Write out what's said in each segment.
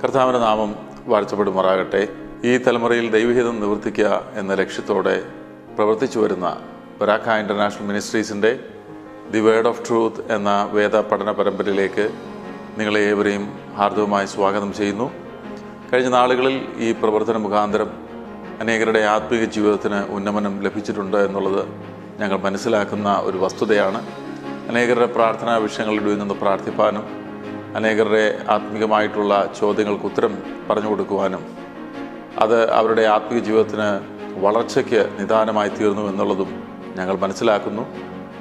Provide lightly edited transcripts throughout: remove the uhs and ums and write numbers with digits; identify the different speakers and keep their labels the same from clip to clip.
Speaker 1: കർത്താവിൻ്റെ നാമം വാഴ്ത്തപ്പെടുമാറാകട്ടെ. ഈ തലമുറയിൽ ദൈവഹിതം നിവർത്തിക്കുക എന്ന ലക്ഷ്യത്തോടെ പ്രവർത്തിച്ചു വരുന്ന ബരാക്ക ഇൻ്റർനാഷണൽ മിനിസ്ട്രീസിൻ്റെ ദി വേർഡ് ഓഫ് ട്രൂത്ത് എന്ന വേദ പഠന പരമ്പരയിലേക്ക് നിങ്ങളെ ഏവരെയും ഹാർദവമായി സ്വാഗതം ചെയ്യുന്നു. കഴിഞ്ഞ നാളുകളിൽ ഈ പ്രവർത്തന മുഖാന്തരം അനേകരുടെ ആത്മീയ ജീവിതത്തിന് ഉന്നമനം ലഭിച്ചിട്ടുണ്ട് എന്നുള്ളത് ഞങ്ങൾ മനസ്സിലാക്കുന്ന ഒരു വസ്തുതയാണ്. അനേകരുടെ പ്രാർത്ഥനാ വിഷയങ്ങളിൽ നിന്ന് പ്രാർത്ഥിപ്പാനും അനേകരുടെ ആത്മീയമായിട്ടുള്ള ചോദ്യങ്ങൾക്ക് ഉത്തരം പറഞ്ഞു കൊടുക്കുവാനും അത് അവരുടെ ആത്മീയ ജീവിതത്തിന് വളർച്ചയ്ക്ക് നിദാനമായി തീർന്നു എന്നുള്ളതും ഞങ്ങൾ മനസ്സിലാക്കുന്നു.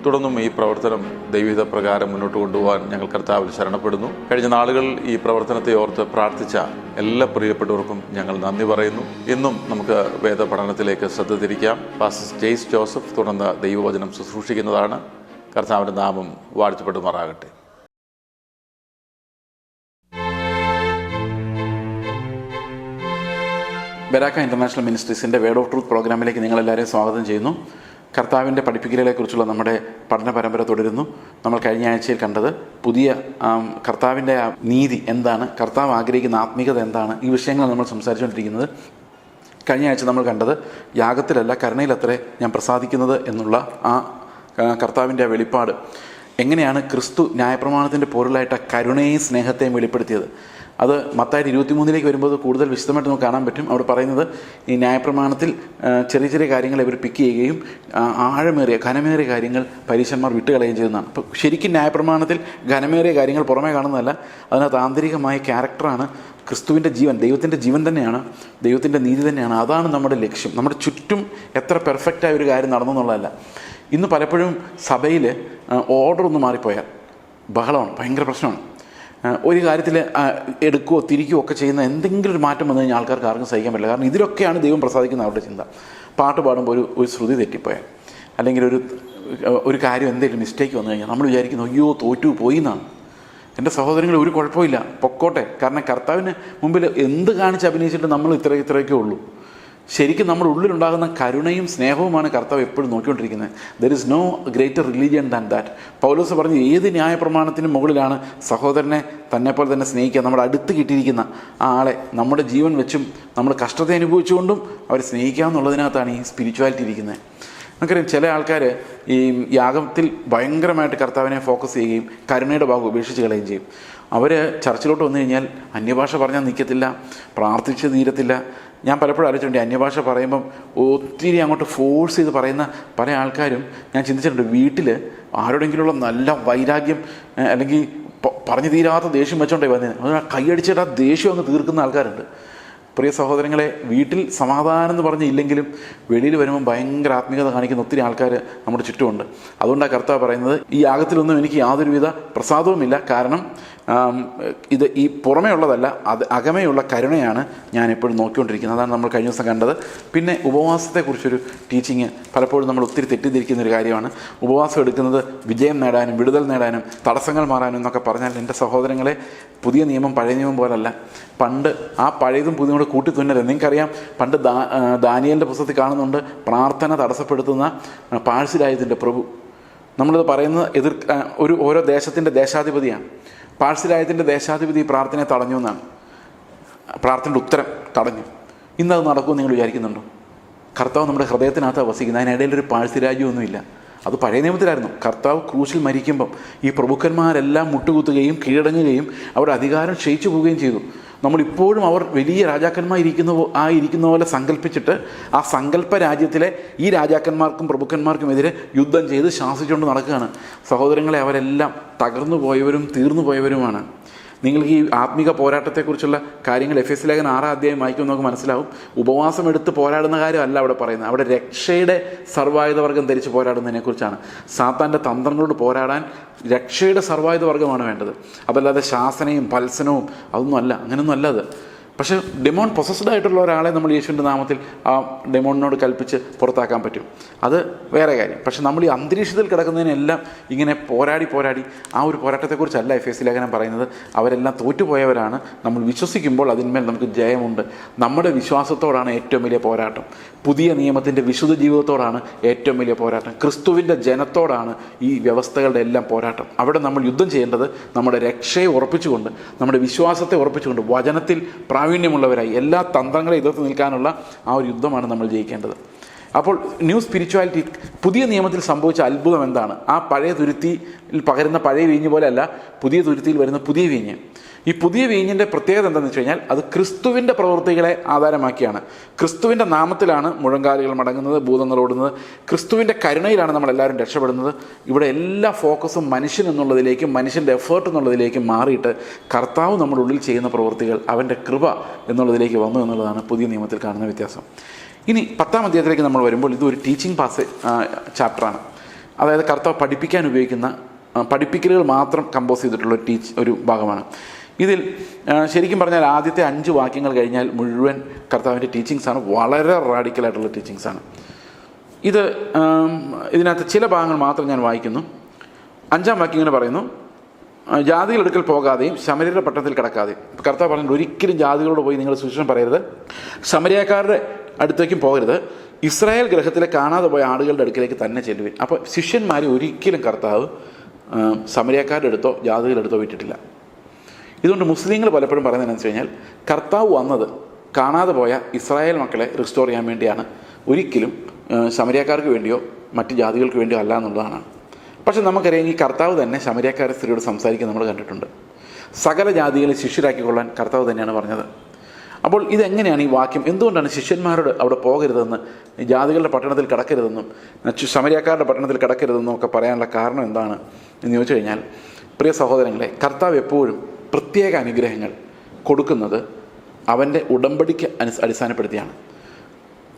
Speaker 1: തുടർന്നും ഈ പ്രവർത്തനം ദൈവഹിത പ്രകാരം മുന്നോട്ട് കൊണ്ടുപോകാൻ ഞങ്ങൾ കർത്താവിൽ ശരണപ്പെടുന്നു. കഴിഞ്ഞ നാളുകൾ ഈ പ്രവർത്തനത്തെ ഓർത്ത് പ്രാർത്ഥിച്ച എല്ലാ പ്രിയപ്പെട്ടവർക്കും ഞങ്ങൾ നന്ദി പറയുന്നു. ഇന്നും നമുക്ക് വേദ പഠനത്തിലേക്ക് ശ്രദ്ധ തിരിക്കാം. പാസ്റ്റർ ജെയ്സ് ജോസഫ് തുടർന്ന് ദൈവവചനം ശുശ്രൂഷിക്കുന്നതാണ്. കർത്താവിൻ്റെ നാമം വാഴ്ത്തപ്പെടുമാറാകട്ടെ.
Speaker 2: ബരാക്ക ഇൻ്റർനാഷണൽ മിനിസ്ട്രീസിൻ്റെ വേർഡ് ഓഫ് ട്രൂത്ത് പ്രോഗ്രാമിലേക്ക് നിങ്ങളെല്ലാവരെയും സ്വാഗതം ചെയ്യുന്നു. കർത്താവിൻ്റെ പഠിപ്പിക്കലുകളെക്കുറിച്ചുള്ള നമ്മുടെ പഠന പരമ്പര തുടരുന്നു. നമ്മൾ കഴിഞ്ഞ ആഴ്ചയിൽ കണ്ടത് പുതിയ കർത്താവിൻ്റെ നീതി എന്താണ്, കർത്താവ് ആഗ്രഹിക്കുന്ന ആത്മീയത എന്താണ്, ഈ വിഷയങ്ങൾ നമ്മൾ സംസാരിച്ചുകൊണ്ടിരിക്കുന്നത്. കഴിഞ്ഞ ആഴ്ച നമ്മൾ കണ്ടത് യാഗത്തിലല്ല കരുണയിലത്രേ ഞാൻ പ്രസാദിക്കുന്നത് എന്നുള്ള ആ കർത്താവിൻ്റെ വെളിപ്പാട്, എങ്ങനെയാണ് ക്രിസ്തു ന്യായപ്രമാണത്തിൻ്റെ പൊരുളായിട്ട് കരുണയെയും സ്നേഹത്തെയും വെളിപ്പെടുത്തിയത്. അത് മത്തായി 23 വരുമ്പോൾ കൂടുതൽ വിശദമായിട്ട് നമുക്ക് കാണാൻ പറ്റും. അവിടെ പറയുന്നത് ഈ ന്യായപ്രമാണത്തിൽ ചെറിയ ചെറിയ കാര്യങ്ങൾ ഇവർ പിക്ക് ചെയ്യുകയും ഘനമേറിയ കാര്യങ്ങൾ പരീശന്മാർ വിട്ടുകളയുകയും ചെയ്യുന്നതാണ്. അപ്പോൾ ശരിക്കും ന്യായപ്രമാണത്തിൽ ഘനമേറിയ കാര്യങ്ങൾ പുറമേ കാണുന്നതല്ല, അതിനകത്ത് ആന്തരികമായ ക്യാരക്ടറാണ്. ക്രിസ്തുവിൻ്റെ ജീവൻ, ദൈവത്തിൻ്റെ ജീവൻ തന്നെയാണ്, ദൈവത്തിൻ്റെ നീതി തന്നെയാണ്. അതാണ് നമ്മുടെ ലക്ഷ്യം. നമ്മുടെ ചുറ്റും എത്ര പെർഫെക്റ്റായ ഒരു കാര്യം നടന്നു എന്നുള്ളതല്ല. ഇന്ന് പലപ്പോഴും സഭയിൽ ഓർഡർ ഒന്ന് മാറിപ്പോയാൽ ബഹളമാണ്, ഭയങ്കര പ്രശ്നമാണ്. ഒരു കാര്യത്തിൽ എടുക്കുകയോ തിരിക്കുകയോ ഒക്കെ ചെയ്യുന്ന എന്തെങ്കിലും ഒരു മാറ്റം വന്നു കഴിഞ്ഞാൽ ആൾക്കാർക്ക് ആർക്കും സഹിക്കാൻ പറ്റില്ല. കാരണം ഇതിലൊക്കെയാണ് ദൈവം പ്രസാദിക്കുന്ന അവരുടെ ചിന്ത. പാട്ട് പാടുമ്പോൾ ഒരു ശ്രുതി തെറ്റിപ്പോയാൽ, അല്ലെങ്കിൽ ഒരു കാര്യം എന്തെങ്കിലും മിസ്റ്റേക്ക് വന്നു കഴിഞ്ഞാൽ നമ്മൾ വിചാരിക്കുന്നു അയ്യോ തോറ്റു പോയി എന്നാണ്. എൻ്റെ സഹോദരങ്ങൾ ഒരു കുഴപ്പമില്ല, പൊക്കോട്ടെ. കാരണം കർത്താവിന് മുമ്പിൽ എന്ത് കാണിച്ച് അഭിനയിച്ചിട്ട് നമ്മൾ ഇത്രയൊക്കെ ഉള്ളൂ. ശരിക്കും നമ്മുടെ ഉള്ളിലുണ്ടാകുന്ന കരുണയും സ്നേഹവുമാണ് കർത്താവ് എപ്പോഴും നോക്കിക്കൊണ്ടിരിക്കുന്നത്. There is no greater religion than that. പൗലോസ് പറഞ്ഞു, ഏത് ന്യായപ്രമാണത്തിനും മുകളിലാണ് സഹോദരനെ തന്നെപ്പോലെ തന്നെ സ്നേഹിക്കുക. നമ്മുടെ അടുത്ത് കിട്ടിയിരിക്കുന്ന ആ ആളെ നമ്മുടെ ജീവൻ വെച്ചും നമ്മൾ കഷ്ടത അനുഭവിച്ചുകൊണ്ടും അവരെ സ്നേഹിക്കുക എന്നുള്ളതിനകത്താണ് ഈ സ്പിരിച്വാലിറ്റി ഇരിക്കുന്നത്. നമുക്കറിയാം, ചില ആൾക്കാർ ഈ യാഗത്തിൽ ഭയങ്കരമായിട്ട് കർത്താവിനെ ഫോക്കസ് ചെയ്യുകയും കരുണയുടെ ഭാഗം ഉപേക്ഷിച്ച് കളയുകയും ചെയ്യും. അവർ ചർച്ചിലോട്ട് വന്നു കഴിഞ്ഞാൽ അന്യഭാഷ പറഞ്ഞാൽ നിൽക്കത്തില്ല, പ്രാർത്ഥിച്ച് തീരത്തില്ല. ഞാൻ പലപ്പോഴും ആലോചിച്ചിട്ടുണ്ട്, അന്യഭാഷ പറയുമ്പം ഒത്തിരി അങ്ങോട്ട് ഫോഴ്സ് ചെയ്ത് പറയുന്ന പല ആൾക്കാരും ഞാൻ ചിന്തിച്ചിട്ടുണ്ട്. വീട്ടിൽ ആരോടെങ്കിലുള്ള നല്ല വൈരാഗ്യം അല്ലെങ്കിൽ പറഞ്ഞു തീരാത്ത ദേഷ്യം വെച്ചോണ്ടേ വന്നത്, അത് കൈയടിച്ചിട്ട് ആ ദേഷ്യം അങ്ങ് തീർക്കുന്ന ആൾക്കാരുണ്ട്. പ്രിയ സഹോദരങ്ങളെ, വീട്ടിൽ സമാധാനം എന്ന് പറഞ്ഞില്ലെങ്കിലും വെളിയിൽ വരുമ്പോൾ ഭയങ്കര ആത്മീയത കാണിക്കുന്ന ഒത്തിരി ആൾക്കാർ നമ്മുടെ ചുറ്റുമുണ്ട്. അതുകൊണ്ടാണ് കർത്താവ് പറയുന്നത്, ഈ യാഗത്തിലൊന്നും എനിക്ക് യാതൊരുവിധ പ്രസാദവുമില്ല. കാരണം ഇത് ഈ പുറമേ ഉള്ളതല്ല, അത് അകമേയുള്ള കരുണയാണ് ഞാൻ എപ്പോഴും നോക്കിക്കൊണ്ടിരിക്കുന്നത്. അതാണ് നമ്മൾ കഴിഞ്ഞ ദിവസം കണ്ടത്. പിന്നെ ഉപവാസത്തെക്കുറിച്ചൊരു ടീച്ചിങ് പലപ്പോഴും നമ്മൾ ഒത്തിരി തെറ്റിദ്ധരിക്കുന്ന ഒരു കാര്യമാണ്. ഉപവാസം എടുക്കുന്നത് വിജയം നേടാനും വിടുതൽ നേടാനും തടസ്സങ്ങൾ മാറാനും എന്നൊക്കെ പറഞ്ഞാൽ, എൻ്റെ സഹോദരങ്ങളെ, പുതിയ നിയമം പഴയ നിയമം പോലല്ല. പണ്ട് ആ പഴയതും പുതിയതും കൂടെ കൂട്ടി തുന്നരുത്. നിങ്ങൾക്കറിയാം, പണ്ട് ദാനിയേലിൻ്റെ പുസ്തകത്തിൽ കാണുന്നുണ്ട്, പ്രാർത്ഥന തടസ്സപ്പെടുത്തുന്ന പാഴ്സിരാജ്യത്തിൻ്റെ പ്രഭു. നമ്മളിത് പറയുന്നത് ഓരോ ദേശത്തിൻ്റെ ദേശാധിപതിയാണ്. പാഴ്സിരാജ്യത്തിൻ്റെ ദേശാധിപതി പ്രാർത്ഥനയെ തടഞ്ഞു എന്നാണ്. പ്രാർത്ഥനയുടെ ഉത്തരം തടഞ്ഞു. ഇന്നത് നടക്കുമെന്ന് നിങ്ങൾ വിചാരിക്കുന്നുണ്ടോ? കർത്താവ് നമ്മുടെ ഹൃദയത്തിനകത്താണ് വസിക്കുന്നത്. അതിനിടയിലൊരു പാഴ്സിരാജ്യമൊന്നുമില്ല. അത് പഴയ നിയമത്തിലായിരുന്നു. കർത്താവ് ക്രൂശിൽ മരിക്കുമ്പം ഈ പ്രഭുക്കന്മാരെല്ലാം മുട്ടുകുത്തുകയും കീഴടങ്ങുകയും അവരുടെ അധികാരം ക്ഷയിച്ചു പോവുകയും ചെയ്തു. നമ്മളിപ്പോഴും അവർ വലിയ രാജാക്കന്മാരിക്കുന്ന പോലെ സങ്കല്പിച്ചിട്ട് ആ സങ്കല്പ രാജ്യത്തിലെ ഈ രാജാക്കന്മാർക്കും പ്രഭുക്കന്മാർക്കുമെതിരെ യുദ്ധം ചെയ്ത് ശാസിച്ചുകൊണ്ട് നടക്കുകയാണ്. സഹോദരങ്ങളെ, അവരെല്ലാം തകർന്നു പോയവരും തീർന്നു പോയവരുമാണ്. നിങ്ങൾക്ക് ഈ ആത്മീക പോരാട്ടത്തെക്കുറിച്ചുള്ള കാര്യങ്ങൾ എഫെസ്യ ലേഖനം 6 അധ്യായം വായിക്കുമ്പോൾ നമുക്ക് മനസ്സിലാവും. ഉപവാസം എടുത്ത് പോരാടുന്ന കാര്യമല്ല അവിടെ പറയുന്നത്. അവിടെ രക്ഷയുടെ സർവായുധവർഗം ധരിച്ച് പോരാടുന്നതിനെക്കുറിച്ചാണ്. സാത്താൻ്റെ തന്ത്രങ്ങളോട് പോരാടാൻ രക്ഷയുടെ സർവായുധവർഗമാണ് വേണ്ടത്. അതല്ലാതെ ശാസനയും പത്സനവും അതൊന്നും അല്ല. അങ്ങനെയൊന്നും അല്ല. അത് പക്ഷേ ഡെമോൺ പൊസസ്ഡ് ആയിട്ടുള്ള ഒരാളെ നമ്മൾ യേശുവിൻ്റെ നാമത്തിൽ ആ ഡെമോണിനോട് കൽപ്പിച്ച് പുറത്താക്കാൻ പറ്റും, അത് വേറെ കാര്യം. പക്ഷെ നമ്മൾ ഈ അന്തരീക്ഷത്തിൽ കിടക്കുന്നതിനെല്ലാം ഇങ്ങനെ പോരാടി ആ ഒരു പോരാട്ടത്തെക്കുറിച്ചല്ല എഫേസ്യ ലേഖനം പറയുന്നത്. അവരെല്ലാം തോറ്റുപോയവരാണ്. നമ്മൾ വിശ്വസിക്കുമ്പോൾ അതിന്മേൽ നമുക്ക് ജയമുണ്ട്. നമ്മുടെ വിശ്വാസത്തോടാണ് ഏറ്റവും വലിയ പോരാട്ടം. പുതിയ നിയമത്തിൻ്റെ വിശുദ്ധ ജീവിതത്തോടാണ് ഏറ്റവും വലിയ പോരാട്ടം. ക്രിസ്തുവിൻ്റെ ജനത്തോടാണ് ഈ വ്യവസ്ഥകളുടെ എല്ലാം പോരാട്ടം. അവിടെ നമ്മൾ യുദ്ധം ചെയ്യേണ്ടത് നമ്മുടെ രക്ഷയെ ഉറപ്പിച്ചുകൊണ്ട്, നമ്മുടെ വിശ്വാസത്തെ ഉറപ്പിച്ചുകൊണ്ട്, വചനത്തിൽ പ്രാവീണ്യമുള്ളവരായി എല്ലാ തന്ത്രങ്ങളെ എതിർത്ത് നിൽക്കാനുള്ള ആ ഒരു യുദ്ധമാണ് നമ്മൾ ജയിക്കേണ്ടത്. അപ്പോൾ ന്യൂ സ്പിരിച്വാലിറ്റി, പുതിയ നിയമത്തിൽ സംഭവിച്ച അത്ഭുതം എന്താണ്? ആ പഴയ തുരുത്തിയിൽ പകരുന്ന പഴയ വീഞ്ഞ് പോലെയല്ല പുതിയ തുരുത്തിയിൽ വരുന്ന പുതിയ വീഞ്ഞ്. ഈ പുതിയ വീഞ്ഞിൻ്റെ പ്രത്യേകത എന്താണെന്ന് വെച്ച് കഴിഞ്ഞാൽ അത് ക്രിസ്തുവിൻ്റെ പ്രവൃത്തികളെ ആധാരമാക്കിയാണ്. ക്രിസ്തുവിൻ്റെ നാമത്തിലാണ് മുഴങ്കാലുകൾ മടങ്ങുന്നത്, ഭൂതങ്ങൾ ഓടുന്നത്. ക്രിസ്തുവിൻ്റെ കരുണയിലാണ് നമ്മളെല്ലാവരും രക്ഷപ്പെടുന്നത്. ഇവിടെ എല്ലാ ഫോക്കസും മനുഷ്യൻ എന്നുള്ളതിലേക്കും മനുഷ്യൻ്റെ എഫേർട്ട് എന്നുള്ളതിലേക്കും മാറിയിട്ട് കർത്താവ് നമ്മുടെ ഉള്ളിൽ ചെയ്യുന്ന പ്രവൃത്തികൾ അവൻ്റെ കൃപ എന്നുള്ളതിലേക്ക് വന്നു എന്നുള്ളതാണ് പുതിയ നിയമത്തിൽ കാണുന്ന വ്യത്യാസം. ഇനി 10-ാം അധ്യായത്തിലേക്ക് നമ്മൾ വരുമ്പോൾ ഇതൊരു ടീച്ചിങ് ചാപ്റ്ററാണ്. അതായത് കർത്താവ് പഠിപ്പിക്കാൻ ഉപയോഗിക്കുന്ന പഠിപ്പിക്കലുകൾ മാത്രം കമ്പോസ് ചെയ്തിട്ടുള്ള ഒരു ഭാഗമാണ്. ഇതിൽ ശരിക്കും പറഞ്ഞാൽ ആദ്യത്തെ 5 വാക്യങ്ങൾ കഴിഞ്ഞാൽ മുഴുവൻ കർത്താവിൻ്റെ ടീച്ചിങ്സാണ്. വളരെ റാഡിക്കലായിട്ടുള്ള ടീച്ചിങ്സാണ്. ഇതിനകത്ത് ചില ഭാഗങ്ങൾ മാത്രം ഞാൻ വായിക്കുന്നു. 5-ാം വാക്യം ഇങ്ങനെ പറയുന്നു: ജാതികളെടുക്കൽ പോകാതെയും ശമര്യരുടെ പട്ടണത്തിൽ കിടക്കാതെയും. കർത്താവ് പറഞ്ഞു, ഒരിക്കലും ജാതികളോട് പോയി നിങ്ങൾ സുവിശേഷം പറയരുത്, ശമര്യക്കാരുടെ അടുത്തേക്കും പോകരുത്, ഇസ്രായേൽ ഗ്രഹത്തിലെ കാണാതെ പോയ ആടുകളുടെ അടുക്കിലേക്ക് തന്നെ ചെല്ലുവിൻ. അപ്പോൾ ശിഷ്യന്മാരെ ഒരിക്കലും കർത്താവ് ശമര്യക്കാരുടെ അടുത്തോ ജാതികളുടെ അടുത്തോ വിട്ടിട്ടില്ല. ഇതുകൊണ്ട് മുസ്ലിങ്ങൾ പലപ്പോഴും പറയുന്നത് എന്ന് വെച്ച് കഴിഞ്ഞാൽ കർത്താവ് വന്നത് കാണാതെ പോയ ഇസ്രായേൽ മക്കളെ റിസ്റ്റോർ ചെയ്യാൻ വേണ്ടിയാണ്, ഒരിക്കലും ശമര്യക്കാർക്ക് വേണ്ടിയോ മറ്റ് ജാതികൾക്ക് വേണ്ടിയോ അല്ല എന്നുള്ളതാണ്. പക്ഷെ നമുക്കറിയാം, ഈ കർത്താവ് തന്നെ ശമര്യക്കാരെ സ്ത്രീയോട് സംസാരിക്കാൻ നമ്മൾ കണ്ടിട്ടുണ്ട്. സകല ജാതികളെ ശിഷ്യരാക്കിക്കൊള്ളാൻ കർത്താവ് തന്നെയാണ് പറഞ്ഞത്. അപ്പോൾ ഇതെങ്ങനെയാണ് ഈ വാക്യം? എന്തുകൊണ്ടാണ് ശിഷ്യന്മാരോട് അവിടെ പോകരുതെന്ന്, ജാതികളുടെ പട്ടണത്തിൽ കിടക്കരുതെന്നും ശമര്യക്കാരുടെ പട്ടണത്തിൽ കിടക്കരുതെന്നും ഒക്കെ പറയാനുള്ള കാരണം എന്താണ് എന്ന് ചോദിച്ചു കഴിഞ്ഞാൽ, പ്രിയ സഹോദരങ്ങളെ, കർത്താവ് എപ്പോഴും പ്രത്യേക അനുഗ്രഹങ്ങൾ കൊടുക്കുന്നത് അവൻ്റെ ഉടമ്പടിക്ക് അടിസ്ഥാനപ്പെടുത്തിയാണ്.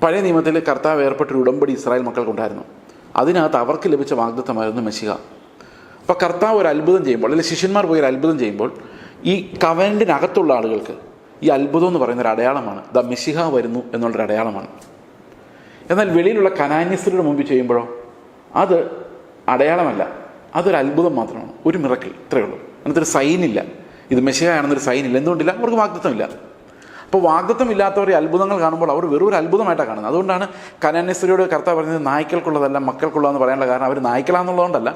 Speaker 2: പഴയ നിയമത്തിൽ കർത്താവ് ഏർപ്പെട്ടൊരു ഉടമ്പടി ഇസ്രായേൽ മക്കൾക്കുണ്ടായിരുന്നു. അതിനകത്ത് അവർക്ക് ലഭിച്ച വാഗ്ദത്തമായിരുന്നു മെശിഹ. അപ്പോൾ കർത്താവ് ഒരു അത്ഭുതം ചെയ്യുമ്പോൾ, അല്ലെങ്കിൽ ശിഷ്യന്മാർ പോയി ഒരു അത്ഭുതം ചെയ്യുമ്പോൾ, ഈ കവനന്റിനകത്തുള്ള ആളുകൾക്ക് ഈ അത്ഭുതം എന്ന് പറയുന്നൊരു അടയാളമാണ്. ദ മെശിഹ വരുന്നു എന്നുള്ളൊരു അടയാളമാണ്. എന്നാൽ വെളിയിലുള്ള കനാന്യസ്ത്രീയുടെ മുമ്പിൽ ചെയ്യുമ്പോഴോ അത് അടയാളമല്ല, അതൊരു അത്ഭുതം മാത്രമാണ്, ഒരു മിറക്കിൾ, ഇത്രയേ ഉള്ളൂ. അങ്ങനത്തെ സൈനില്ല. ഇത് മെശിഹ ആണെന്നൊരു സൈനില്ല. എന്തുകൊണ്ടില്ല? അവർക്ക് വാഗ്ദത്തമില്ല. അപ്പോൾ വാഗ്ദത്തം ഇല്ലാത്തവരെ അത്ഭുതങ്ങൾ കാണുമ്പോൾ അവർ വെറും ഒരു അത്ഭുതമായിട്ടാണ് കാണുന്നത്. അതുകൊണ്ടാണ് കനാന്യസ്ത്രീയോട് കർത്താവ് പറഞ്ഞത് നായ്ക്കൾക്കുള്ളതല്ല മക്കൾക്കുള്ളതെന്ന് പറയാനുള്ള കാരണം അവർ നായ്ക്കളാണെന്നുള്ളതുകൊണ്ടല്ല.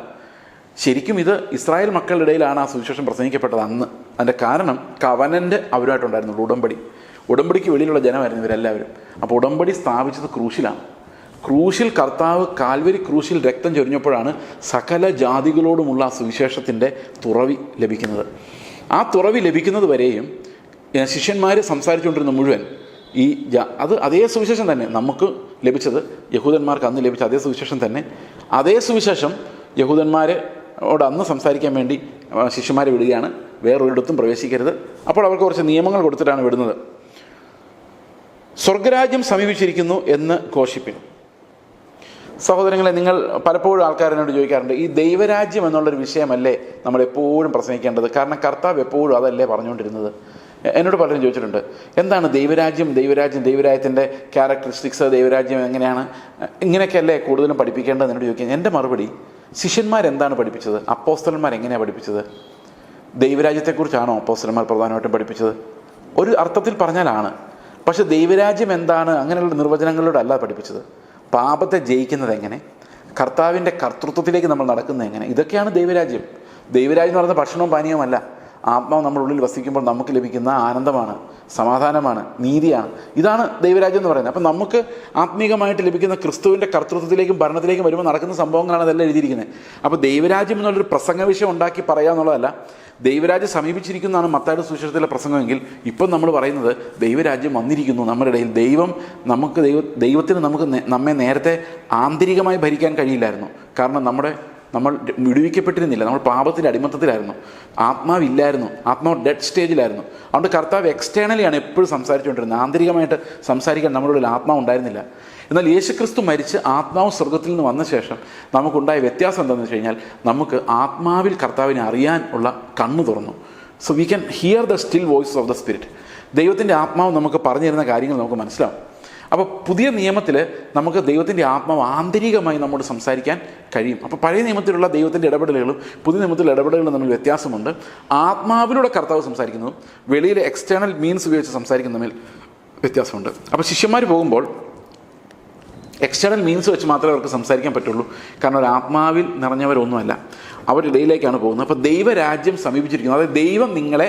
Speaker 2: ശരിക്കും ഇത് ഇസ്രായേൽ മക്കളുടെ ഇടയിലാണ് ആ സുവിശേഷം പ്രസംഗിക്കപ്പെട്ടത് അന്ന്. അതിൻ്റെ കാരണം കവനൻ്റ് അവരുമായിട്ടുണ്ടായിരുന്നുള്ളൂ. ഉടമ്പടിക്ക് വെളിയിലുള്ള ജനമായിരുന്നു ഇവരെല്ലാവരും. അപ്പോൾ ഉടമ്പടി സ്ഥാപിച്ചത് ക്രൂശിലാണ്. ക്രൂശിൽ കർത്താവ് കാൽവരി ക്രൂശിൽ രക്തം ചൊരിഞ്ഞപ്പോഴാണ് സകല ജാതികളോടുമുള്ള ആ സുവിശേഷത്തിൻ്റെ തുറവി ലഭിക്കുന്നത്. ആ തുറവി ലഭിക്കുന്നത് വരെയും ശിഷ്യന്മാർ സംസാരിച്ചുകൊണ്ടിരുന്ന മുഴുവൻ അത് അതേ സുവിശേഷം തന്നെ നമുക്ക് ലഭിച്ചത്, യഹൂദന്മാർക്ക് അന്ന് ലഭിച്ച അതേ സുവിശേഷം തന്നെ. അതേ സുവിശേഷം യഹൂദന്മാരോട് അന്ന് സംസാരിക്കാൻ വേണ്ടി ശിഷ്യന്മാരെ വിടുകയാണ്. വേറൊരിടത്തും പ്രവേശിക്കരുത്. അപ്പോൾ അവർക്ക് കുറച്ച് നിയമങ്ങൾ കൊടുത്തിട്ടാണ് വിടുന്നത്. സ്വർഗരാജ്യം സമീപിച്ചിരിക്കുന്നു എന്ന് ഘോഷിപ്പിൻ. സഹോദരങ്ങളെ, നിങ്ങൾ പലപ്പോഴും ആൾക്കാരെന്നോട് ചോദിക്കാറുണ്ട്, ഈ ദൈവരാജ്യം എന്നുള്ളൊരു വിഷയമല്ലേ നമ്മളെപ്പോഴും പ്രസംഗിക്കേണ്ടത്? കാരണം കർത്താവ് എപ്പോഴും അതല്ലേ പറഞ്ഞുകൊണ്ടിരുന്നത്. എന്നോട് പലരും ചോദിച്ചിട്ടുണ്ട്, എന്താണ് ദൈവരാജ്യത്തിൻ്റെ ക്യാരക്ടറിസ്റ്റിക്സ്, ദൈവരാജ്യം എങ്ങനെയാണ്, ഇങ്ങനെയൊക്കെയല്ലേ കൂടുതലും പഠിപ്പിക്കേണ്ടത് എന്നോട് ചോദിക്കുക. എൻ്റെ മറുപടി, ശിഷ്യന്മാരെന്താണ് പഠിപ്പിച്ചത്? അപ്പോസ്തലന്മാർ എങ്ങനെയാണ് പഠിപ്പിച്ചത്? ദൈവരാജ്യത്തെക്കുറിച്ചാണോ അപ്പോസ്തലന്മാർ പ്രധാനമായിട്ടും പഠിപ്പിച്ചത്? ഒരു അർത്ഥത്തിൽ പറഞ്ഞാലാണ്. പക്ഷെ ദൈവരാജ്യം എന്താണ് അങ്ങനെയുള്ള നിർവചനങ്ങളിലൂടെ അല്ല പഠിപ്പിച്ചത്. പാപത്തെ ജയിക്കുന്നത് എങ്ങനെ, കർത്താവിൻ്റെ കർത്തൃത്വത്തിലേക്ക് നമ്മൾ നടക്കുന്നത് എങ്ങനെ, ഇതൊക്കെയാണ് ദൈവരാജ്യം. ദൈവരാജ്യം എന്ന് പറയുന്നത് ഭക്ഷണവും പാനീയവുമല്ല. ആത്മാവ് നമ്മുടെ ഉള്ളിൽ വസിക്കുമ്പോൾ നമുക്ക് ലഭിക്കുന്ന ആനന്ദമാണ്, സമാധാനമാണ്, നീതിയാണ്. ഇതാണ് ദൈവരാജ്യം എന്ന് പറയുന്നത്. അപ്പം നമുക്ക് ആത്മീകമായിട്ട് ലഭിക്കുന്ന ക്രിസ്തുവിൻ്റെ കർത്തൃത്വത്തിലേക്കും ഭരണത്തിലേക്കും വരുമ്പോൾ നടക്കുന്ന സംഭവങ്ങളാണ് അതെല്ലാം എഴുതിയിരിക്കുന്നത്. അപ്പോൾ ദൈവരാജ്യം എന്നുള്ളൊരു പ്രസംഗ വിഷയം ഉണ്ടാക്കി പറയുക എന്നുള്ളതല്ല. ദൈവരാജ്യം സമീപിച്ചിരിക്കുന്നതാണ് മത്തായിയുടെ സുവിശേഷത്തിലെ പ്രസംഗമെങ്കിൽ ഇപ്പം നമ്മൾ പറയുന്നത് ദൈവരാജ്യം വന്നിരിക്കുന്നു നമ്മുടെ ഇടയിൽ. ദൈവത്തിന് നമ്മെ നേരത്തെ ആന്തരികമായി ഭരിക്കാൻ കഴിയില്ലായിരുന്നു. കാരണം നമ്മൾ വിടുവിക്കപ്പെട്ടിരുന്നില്ല, നമ്മൾ പാപത്തിൻ്റെ അടിമത്തത്തിലായിരുന്നു, ആത്മാവില്ലായിരുന്നു, ആത്മാവ് ഡെഡ് സ്റ്റേജിലായിരുന്നു. അതുകൊണ്ട് കർത്താവ് എക്സ്റ്റേണലിയാണ് എപ്പോഴും സംസാരിച്ചുകൊണ്ടിരുന്നത്. ആന്തരികമായിട്ട് സംസാരിക്കാൻ നമ്മളുടെ ആത്മാവ് ഉണ്ടായിരുന്നില്ല. എന്നാൽ യേശുക്രിസ്തു മരിച്ച് ആത്മാവ് സ്വർഗത്തിൽ നിന്ന് വന്ന ശേഷം നമുക്കുണ്ടായ വ്യത്യാസം എന്താണെന്ന് വെച്ച് കഴിഞ്ഞാൽ, നമുക്ക് ആത്മാവിൽ കർത്താവിനെ അറിയാൻ ഉള്ള കണ്ണ് തുറന്നു. So we can hear the still voice of the spirit. ദൈവത്തിൻ്റെ ആത്മാവ് നമുക്ക് പറഞ്ഞു തരുന്ന കാര്യങ്ങൾ നമുക്ക് മനസ്സിലാവും. അപ്പോൾ പുതിയ നിയമത്തിൽ നമുക്ക് ദൈവത്തിൻ്റെ ആത്മാവ് ആന്തരികമായി നമ്മോട് സംസാരിക്കാൻ കഴിയും. അപ്പോൾ പഴയ നിയമത്തിലുള്ള ദൈവത്തിൻ്റെ ഇടപെടലുകളും പുതിയ നിയമത്തിലുള്ള ഇടപെടലുകളും തമ്മിൽ വ്യത്യാസമുണ്ട്. ആത്മാവിലൂടെ കർത്താവ് സംസാരിക്കുന്നതും വെളിയിലെ എക്സ്റ്റേണൽ മീൻസ് ഉപയോഗിച്ച് സംസാരിക്കുന്ന തമ്മിൽ വ്യത്യാസമുണ്ട്. അപ്പോൾ ശിഷ്യന്മാർ പോകുമ്പോൾ എക്സ്റ്റേണൽ മീൻസ് വെച്ച് മാത്രമേ അവർക്ക് സംസാരിക്കാൻ പറ്റുള്ളൂ. കാരണം ഒരു ആത്മാവിൽ നിറഞ്ഞവരൊന്നുമല്ല, അവരുടെ ഇടയിലേക്കാണ് പോകുന്നത്. അപ്പോൾ ദൈവരാജ്യം സമീപിച്ചിരിക്കുന്നു. അതായത് ദൈവം നിങ്ങളെ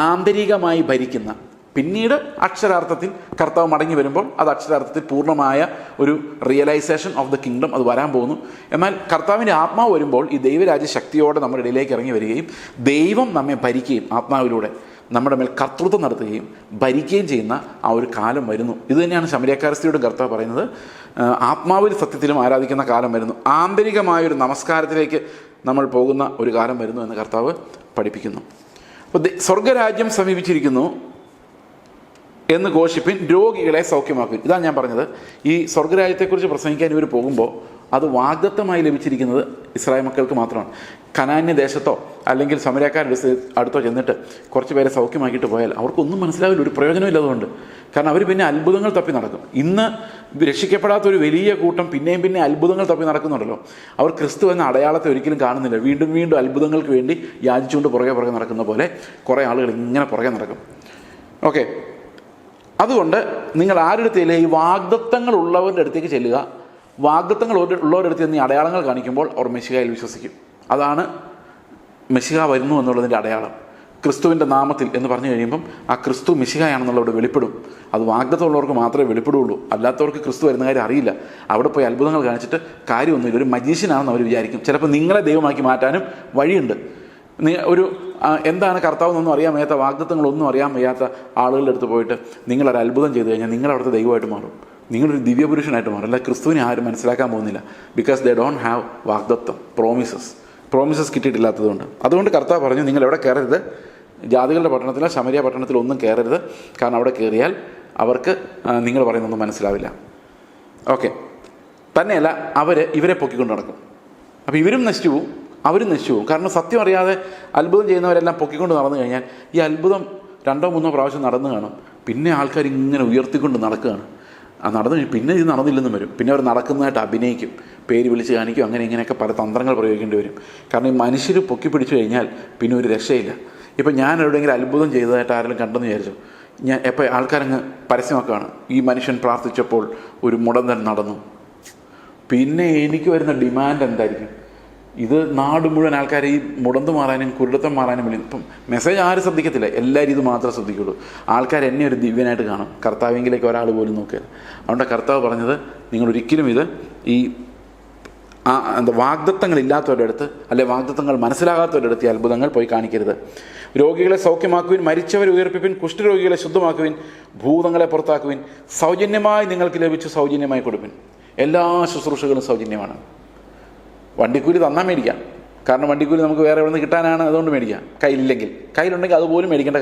Speaker 2: ആന്തരികമായി ഭരിക്കുന്ന, പിന്നീട് അക്ഷരാർത്ഥത്തിൽ കർത്താവ് മടങ്ങി വരുമ്പോൾ അത് അക്ഷരാർത്ഥത്തിൽ പൂർണ്ണമായ ഒരു റിയലൈസേഷൻ ഓഫ് ദ കിങ്ഡം അത് വരാൻ പോകുന്നു. എന്നാൽ കർത്താവിൻ്റെ ആത്മാവ് വരുമ്പോൾ ഈ ദൈവരാജ്യ ശക്തിയോടെ നമ്മുടെ ഇടയിലേക്ക് ഇറങ്ങി വരികയും ദൈവം നമ്മെ ഭരിക്കുകയും ആത്മാവിലൂടെ നമ്മുടെ മേൽ കർത്തൃത്വം നടത്തുകയും ഭരിക്കുകയും ചെയ്യുന്ന ആ ഒരു കാലം വരുന്നു. ഇത് തന്നെയാണ് ശമരിയക്കാരസ്ത്രീയോടും കർത്താവ് പറയുന്നത്. ആത്മാവിൽ സത്യത്തിലും ആരാധിക്കുന്ന കാലം വരുന്നു, ആന്തരികമായൊരു നമസ്കാരത്തിലേക്ക് നമ്മൾ പോകുന്ന ഒരു കാലം വരുന്നു എന്ന് കർത്താവ് പഠിപ്പിക്കുന്നു. അപ്പോൾ സ്വർഗരാജ്യം സമീപിച്ചിരിക്കുന്നു എന്ന് ഘോഷിപ്പിൻ, രോഗികളെ സൗഖ്യമാക്കുവിൻ. ഇതാണ് ഞാൻ പറഞ്ഞത്. ഈ സ്വർഗരാജ്യത്തെക്കുറിച്ച് പ്രസംഗിക്കാൻ ഇവർ പോകുമ്പോൾ അത് വാഗ്ദത്തമായി ലഭിച്ചിരിക്കുന്നത് ഇസ്രായേൽ മക്കൾക്ക് മാത്രമാണ്. കനാന്യ ദേശത്തോ അല്ലെങ്കിൽ സമരക്കാരുടെ അടുത്തോ ചെന്നിട്ട് കുറച്ച് പേരെ സൗഖ്യമാക്കിയിട്ട് പോയാൽ അവർക്കൊന്നും മനസ്സിലാവില്ല, ഒരു പ്രയോജനമില്ലതുകൊണ്ട്. കാരണം അവർ പിന്നെ അത്ഭുതങ്ങൾ തപ്പി നടക്കും. ഇന്ന് രക്ഷിക്കപ്പെടാത്തൊരു വലിയ കൂട്ടം പിന്നെയും പിന്നെ അത്ഭുതങ്ങൾ തപ്പി നടക്കുന്നുണ്ടല്ലോ. അവർ ക്രിസ്തു എന്ന അടയാളത്തെ ഒരിക്കലും കാണുന്നില്ല. വീണ്ടും വീണ്ടും അത്ഭുതങ്ങൾക്ക് വേണ്ടി യാചിച്ചുകൊണ്ട് പുറകെ നടക്കുന്ന പോലെ കുറേ ആളുകൾ ഇങ്ങനെ പുറകെ നടക്കും. ഓക്കെ, അതുകൊണ്ട് നിങ്ങൾ ആരുടെ അടുത്തില്ല, ഈ വാഗ്ദത്തങ്ങൾ ഉള്ളവരുടെ അടുത്തേക്ക് ചെല്ലുക. വാഗ്ദത്തങ്ങൾ ഉള്ളവരുടെ അടുത്ത് നിന്ന് ഈ അടയാളങ്ങൾ കാണിക്കുമ്പോൾ അവർ മെശിഹായിൽ വിശ്വസിക്കും. അതാണ് മെശിഹ വരുന്നു എന്നുള്ളതിൻ്റെ അടയാളം. ക്രിസ്തുവിൻ്റെ നാമത്തിൽ എന്ന് പറഞ്ഞു കഴിയുമ്പം ആ ക്രിസ്തു മെശിഹായാണെന്നുള്ളത് വെളിപ്പെടും. അത് വാഗ്ദത്തമുള്ളവർക്ക് മാത്രമേ വെളിപ്പെടുകയുള്ളൂ. അല്ലാത്തവർക്ക് ക്രിസ്തു വരുന്ന കാര്യം അറിയില്ല. അവിടെ പോയി അത്ഭുതങ്ങൾ കാണിച്ചിട്ട് കാര്യമൊന്നുമില്ല, ഒരു മജീഷ്യനാണെന്ന് അവർ വിചാരിക്കും. ചിലപ്പോൾ നിങ്ങളെ ദൈവമാക്കി മാറ്റാനും വഴിയുണ്ട്. ഒരു എന്താണ് കർത്താവെന്നൊന്നും അറിയാൻ വയ്യാത്ത, വാഗ്ദത്തങ്ങളൊന്നും അറിയാൻ വയ്യാത്ത ആളുകളുടെ അടുത്ത് പോയിട്ട് നിങ്ങളൊരു അത്ഭുതം ചെയ്തു കഴിഞ്ഞാൽ നിങ്ങളവിടുത്തെ ദൈവമായിട്ട് മാറും, നിങ്ങളൊരു ദിവ്യപുരുഷനായിട്ട് മാറും. അല്ല, ക്രിസ്തുവിനെ ആരും മനസ്സിലാക്കാൻ പോകുന്നില്ല. ബിക്കോസ് ദേ ഡോണ്ട് ഹാവ് വാഗ്ദത്തം, പ്രോമിസസ് കിട്ടിയിട്ടില്ലാത്തതുകൊണ്ട്. അതുകൊണ്ട് കർത്താവ് പറഞ്ഞു, നിങ്ങൾ എവിടെ കയറരുത്, ജാതികളുടെ പട്ടണത്തിലോ ശമരിയ പട്ടണത്തിലോ ഒന്നും കയറരുത്. കാരണം അവിടെ കയറിയാൽ അവർക്ക് നിങ്ങൾ പറയുന്നൊന്നും മനസ്സിലാവില്ല. ഓക്കെ, തന്നെയല്ല ഇവരെ പൊക്കിക്കൊണ്ട് നടക്കും. അപ്പോൾ ഇവരും നശിച്ചു പോവും, അവരും നശിച്ചു പോകും. കാരണം സത്യം അറിയാതെ അത്ഭുതം ചെയ്യുന്നവരെല്ലാം പൊക്കിക്കൊണ്ട് നടന്നു കഴിഞ്ഞാൽ ഈ അത്ഭുതം 2-3 പ്രാവശ്യം നടന്നു കാണും. പിന്നെ ആൾക്കാർ ഇങ്ങനെ ഉയർത്തിക്കൊണ്ട് നടക്കുകയാണ്. നടന്നു കഴിഞ്ഞാൽ പിന്നെ ഇത് നടന്നില്ലെന്നും വരും. പിന്നെ അവർ നടക്കുന്നതായിട്ട് അഭിനയിക്കും, പേര് വിളിച്ച് കാണിക്കും, അങ്ങനെ ഇങ്ങനെയൊക്കെ പല തന്ത്രങ്ങൾ പ്രയോഗിക്കേണ്ടി വരും. കാരണം ഈ മനുഷ്യർ പൊക്കി പിടിച്ചു കഴിഞ്ഞാൽ പിന്നെ ഒരു രക്ഷയില്ല. ഇപ്പം ഞാൻ എവിടെയെങ്കിലും അത്ഭുതം ചെയ്തതായിട്ട് ആരെങ്കിലും കണ്ടെന്ന് വിചാരിച്ചു, ഞാൻ എപ്പോൾ ആൾക്കാരങ്ങ് പരസ്യമാക്കുകയാണ്, ഈ മനുഷ്യൻ പ്രാർത്ഥിച്ചപ്പോൾ ഒരു മുടന്തൻ നടന്നു. പിന്നെ എനിക്ക് വരുന്ന ഡിമാൻഡ് എന്തായിരിക്കും? ഇത് നാട് മുഴുവൻ ആൾക്കാർ ഈ മുടന്ത് മാറാനും കുരുടത്തം മാറാനും വേണ്ടി. ഇപ്പം മെസ്സേജ് ആരും ശ്രദ്ധിക്കത്തില്ല, എല്ലാവരും ഇത് മാത്രമേ ശ്രദ്ധിക്കുള്ളൂ. ആൾക്കാർ എന്നെ ഒരു ദിവ്യനായിട്ട് കാണും, കർത്താവെങ്കിലേക്ക് ഒരാൾ പോലും നോക്കില്ല. അതുകൊണ്ട് കർത്താവ് പറഞ്ഞത്, നിങ്ങൾ ഒരിക്കലും ഇത് ഈ വാഗ്ദത്തങ്ങളില്ലാത്തവരുടെ അടുത്ത്, അല്ലെ വാഗ്ദത്തങ്ങൾ മനസ്സിലാകാത്തവരുടെ അടുത്ത് ഈ അത്ഭുതങ്ങൾ പോയി കാണിക്കരുത്. രോഗികളെ സൗഖ്യമാക്കുവിൻ, മരിച്ചവരെ ഉയർപ്പിപ്പിൻ, കുഷ്ഠരോഗികളെ ശുദ്ധമാക്കുവിൻ, ഭൂതങ്ങളെ പുറത്താക്കുവിൻ, സൗജന്യമായി നിങ്ങൾക്ക് ലഭിച്ചു സൗജന്യമായി കൊടുപ്പിൻ. എല്ലാ ശുശ്രൂഷകളും സൗജന്യമാണ്. വണ്ടിക്കൂലി തന്നാൽ മേടിക്കാം, കാരണം വണ്ടിക്കൂലി നമുക്ക് വേറെ എവിടെ നിന്ന് കിട്ടാനാണ്, അതുകൊണ്ട് മേടിക്കാം. കയ്യിലുണ്ടെങ്കിൽ അതുപോലും മേടിക്കേണ്ട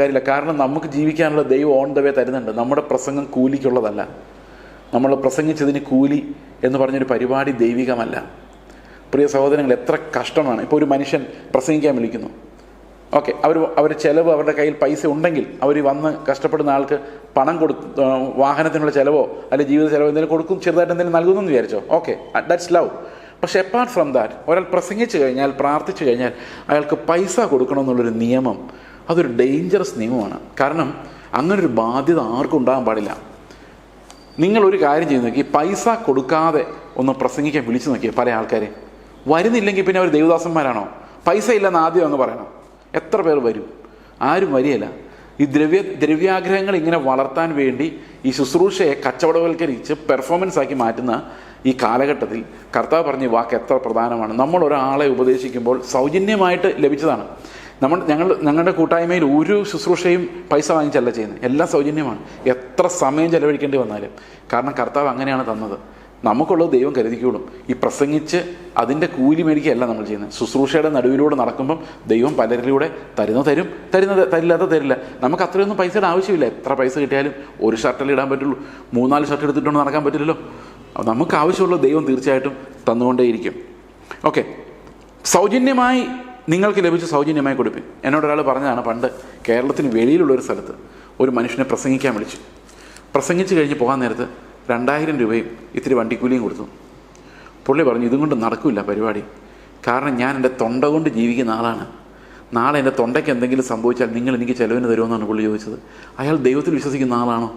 Speaker 2: കാര്യമില്ല. കാരണം നമുക്ക് ജീവിക്കാനുള്ള ദൈവം ഓൺ ദ വേ തരുന്നുണ്ട്. നമ്മുടെ പ്രസംഗം കൂലിക്കുള്ളതല്ല. നമ്മൾ പ്രസംഗിച്ചതിന് കൂലി എന്ന് പറഞ്ഞൊരു പരിപാടി ദൈവികമല്ല. പ്രിയ സഹോദരങ്ങൾ, എത്ര കഷ്ടമാണ്. ഇപ്പോൾ ഒരു മനുഷ്യൻ പ്രസംഗിക്കാൻ വിളിക്കുന്നു, ഓക്കെ, അവർ ചിലവ്, അവരുടെ കയ്യിൽ പൈസ ഉണ്ടെങ്കിൽ അവർ വന്ന് കഷ്ടപ്പെടുന്ന ആൾക്ക് പണം വാഹനത്തിനുള്ള ചിലവോ അല്ലെങ്കിൽ ജീവിത ചിലവോ എന്തെങ്കിലും കൊടുക്കും, ചെറുതായിട്ട് എന്തെങ്കിലും നൽകുന്നു എന്ന് വിചാരിച്ചോ, ഓക്കെ, ദാറ്റ്സ് ലവ്. പക്ഷേ അപ്പാർട്ട് ഫ്രം ദാറ്റ്, ഒരാൾ പ്രസംഗിച്ചു കഴിഞ്ഞാൽ, പ്രാർത്ഥിച്ചു കഴിഞ്ഞാൽ അയാൾക്ക് പൈസ കൊടുക്കണമെന്നുള്ളൊരു നിയമം, അതൊരു ഡേഞ്ചറസ് നിയമമാണ്. കാരണം അങ്ങനൊരു ബാധ്യത ആർക്കും ഉണ്ടാകാൻ പാടില്ല. നിങ്ങളൊരു കാര്യം ചെയ്ത് നോക്കി, പൈസ കൊടുക്കാതെ ഒന്ന് പ്രസംഗിക്കാൻ വിളിച്ചു നോക്കിയേ പല ആൾക്കാരെ. വരുന്നില്ലെങ്കിൽ പിന്നെ അവർ ദൈവദാസന്മാരാണോ? പൈസ ഇല്ലെന്ന് ആദ്യം അങ്ങ് പറയണം. എത്ര പേർ വരും? ആരും വരികയില്ല. ഈ ദ്രവ്യാഗ്രഹങ്ങൾ ഇങ്ങനെ വളർത്താൻ വേണ്ടി ഈ ശുശ്രൂഷയെ കച്ചവടവൽക്കരിച്ച് പെർഫോമൻസ് ആക്കി മാറ്റുന്ന ഈ കാലഘട്ടത്തിൽ കർത്താവ് പറഞ്ഞ വാക്ക് എത്ര പ്രധാനമാണ്. നമ്മൾ ഒരാളെ ഉപദേശിക്കുമ്പോൾ സൗജന്യമായിട്ട് ലഭിച്ചതാണ്. ഞങ്ങളുടെ കൂട്ടായ്മയിൽ ഒരു ശുശ്രൂഷയും പൈസ വാങ്ങിച്ചല്ല ചെയ്യുന്നത്, എല്ലാം സൗജന്യമാണ്. എത്ര സമയം ചെലവഴിക്കേണ്ടി വന്നാലും. കാരണം കർത്താവ് അങ്ങനെയാണ് തന്നത്. നമുക്കുള്ളത് ദൈവം കരുതിക്കോളും. ഈ പ്രസംഗിച്ച് അതിൻ്റെ കൂലി മേടിക്കുകയല്ല നമ്മൾ ചെയ്യുന്നത്. ശുശ്രൂഷയുടെ നടുവിലൂടെ നടക്കുമ്പം ദൈവം പലരിലൂടെ തരില്ലാത്ത തരില്ല. നമുക്ക് അത്രയൊന്നും പൈസയുടെ ആവശ്യമില്ല. എത്ര പൈസ കിട്ടിയാലും ഒരു ഷർട്ടല്ലേ ഇടാൻ പറ്റുള്ളൂ, 3-4 ഷർട്ട് എടുത്തിട്ടുകൊണ്ട് നടക്കാൻ പറ്റില്ലല്ലോ. നമുക്ക് ആവശ്യമുള്ള ദൈവം തീർച്ചയായിട്ടും തന്നുകൊണ്ടേയിരിക്കും. ഓക്കെ, സൗജന്യമായി നിങ്ങൾക്ക് ലഭിച്ച് സൗജന്യമായി കൊടുപ്പിൻ. എന്നോടൊരാൾ പറഞ്ഞതാണ്, പണ്ട് കേരളത്തിന് വെളിയിലുള്ളൊരു സ്ഥലത്ത് ഒരു മനുഷ്യനെ പ്രസംഗിക്കാൻ വിളിച്ചു. പ്രസംഗിച്ച് കഴിഞ്ഞ് പോകാൻ നേരത്ത് 2000 രൂപയും ഇത്തിരി വണ്ടിക്കൂലിയും കൊടുത്തു. പുള്ളി പറഞ്ഞു, ഇതും കൊണ്ട് നടക്കില്ല പരിപാടി, കാരണം ഞാൻ എൻ്റെ തൊണ്ട കൊണ്ട് ജീവിക്കുന്ന ആളാണ്. നാളെ എൻ്റെ തൊണ്ടയ്ക്ക് എന്തെങ്കിലും സംഭവിച്ചാൽ നിങ്ങൾ എനിക്ക് ചിലവിന് തരുമെന്നാണ് പുള്ളി ചോദിച്ചത്. അയാൾ ദൈവത്തിൽ വിശ്വസിക്കുന്ന ആളാണോ?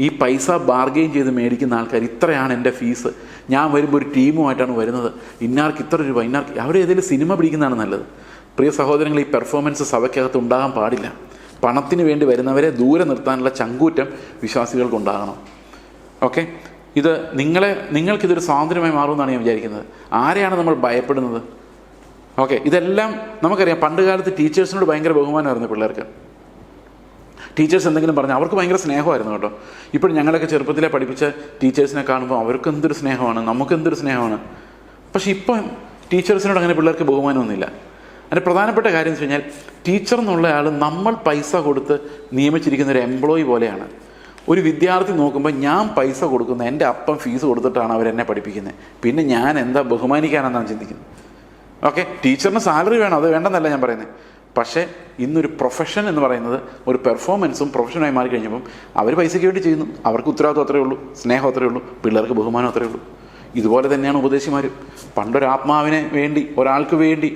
Speaker 2: ഈ പൈസ ബാർഗെയിൻ ചെയ്ത് മേടിക്കുന്ന ആൾക്കാർ, ഇത്രയാണ് എൻ്റെ ഫീസ്, ഞാൻ വരുമ്പോൾ ഒരു ടീമുമായിട്ടാണ് വരുന്നത്, ഇന്നാർക്ക് ഇത്ര രൂപ, ഇന്നാർക്ക്, അവരേതെങ്കിലും സിനിമ പിടിക്കുന്നതാണ് നല്ലത്. പ്രിയ സഹോദരങ്ങൾ, ഈ പെർഫോമൻസ് സഭയ്ക്കകത്ത് ഉണ്ടാകാൻ പാടില്ല. പണത്തിന് വേണ്ടി വരുന്നവരെ ദൂരെ നിർത്താനുള്ള ചങ്കൂറ്റം വിശ്വാസികൾക്ക് ഉണ്ടാകണം. ഓക്കെ, ഇത് നിങ്ങൾക്കിതൊരു സ്വാതന്ത്ര്യമായി മാറുമെന്നാണ് ഞാൻ വിചാരിക്കുന്നത്. ആരെയാണ് നമ്മൾ ഭയപ്പെടുന്നത്? ഓക്കെ, ഇതെല്ലാം നമുക്കറിയാം. പണ്ട് കാലത്ത് ടീച്ചേഴ്സിനോട് ഭയങ്കര ബഹുമാനമായിരുന്നു പിള്ളേർക്ക്. ടീച്ചേഴ്സ് എന്തെങ്കിലും പറഞ്ഞാൽ അവർക്ക് ഭയങ്കര സ്നേഹമായിരുന്നു കേട്ടോ. ഇപ്പോഴും ഞങ്ങളൊക്കെ ചെറുപ്പത്തിലെ പഠിപ്പിച്ച ടീച്ചേഴ്സിനെ കാണുമ്പോൾ അവർക്ക് എന്തൊരു സ്നേഹമാണ്, നമുക്ക് എന്തൊരു സ്നേഹമാണ്. പക്ഷെ ഇപ്പം ടീച്ചേഴ്സിനോട് അങ്ങനെ പിള്ളേർക്ക് ബഹുമാനമൊന്നുമില്ല. അതിൻ്റെ പ്രധാനപ്പെട്ട കാര്യം എന്ന് വെച്ച് കഴിഞ്ഞാൽ, ടീച്ചർ എന്നുള്ള ആൾ നമ്മൾ പൈസ കൊടുത്ത് നിയമിച്ചിരിക്കുന്ന ഒരു എംപ്ലോയി പോലെയാണ്. ഒരു വിദ്യാർത്ഥി നോക്കുമ്പോൾ ഞാൻ പൈസ കൊടുക്കുന്നത്, എൻ്റെ അപ്പം ഫീസ് കൊടുത്തിട്ടാണ് അവരെന്നെ പഠിപ്പിക്കുന്നത്, പിന്നെ ഞാൻ എന്താ ബഹുമാനിക്കാനെന്നാണ് ചിന്തിക്കുന്നത്. ഓക്കെ, ടീച്ചറിന് സാലറി വേണം, അത് വേണ്ടെന്നല്ല ഞാൻ പറയുന്നത്. പക്ഷേ ഇന്നൊരു പ്രൊഫഷൻ എന്ന് പറയുന്നത് ഒരു പെർഫോമൻസും പ്രൊഫഷനായി മാറിക്കഴിഞ്ഞപ്പം അവർ പൈസയ്ക്ക് വേണ്ടി ചെയ്യുന്നു. അവർക്ക് ഉത്തരവാദിത്വം അത്രയേ ഉള്ളൂ, സ്നേഹം അത്രയേ ഉള്ളൂ, പിള്ളേർക്ക് ബഹുമാനം അത്രയേ ഉള്ളൂ. ഇതുപോലെ തന്നെയാണ് ഉപദേശിമാരും. പണ്ടൊരാത്മാവിനെ വേണ്ടി, ഒരാൾക്ക് വേണ്ടി,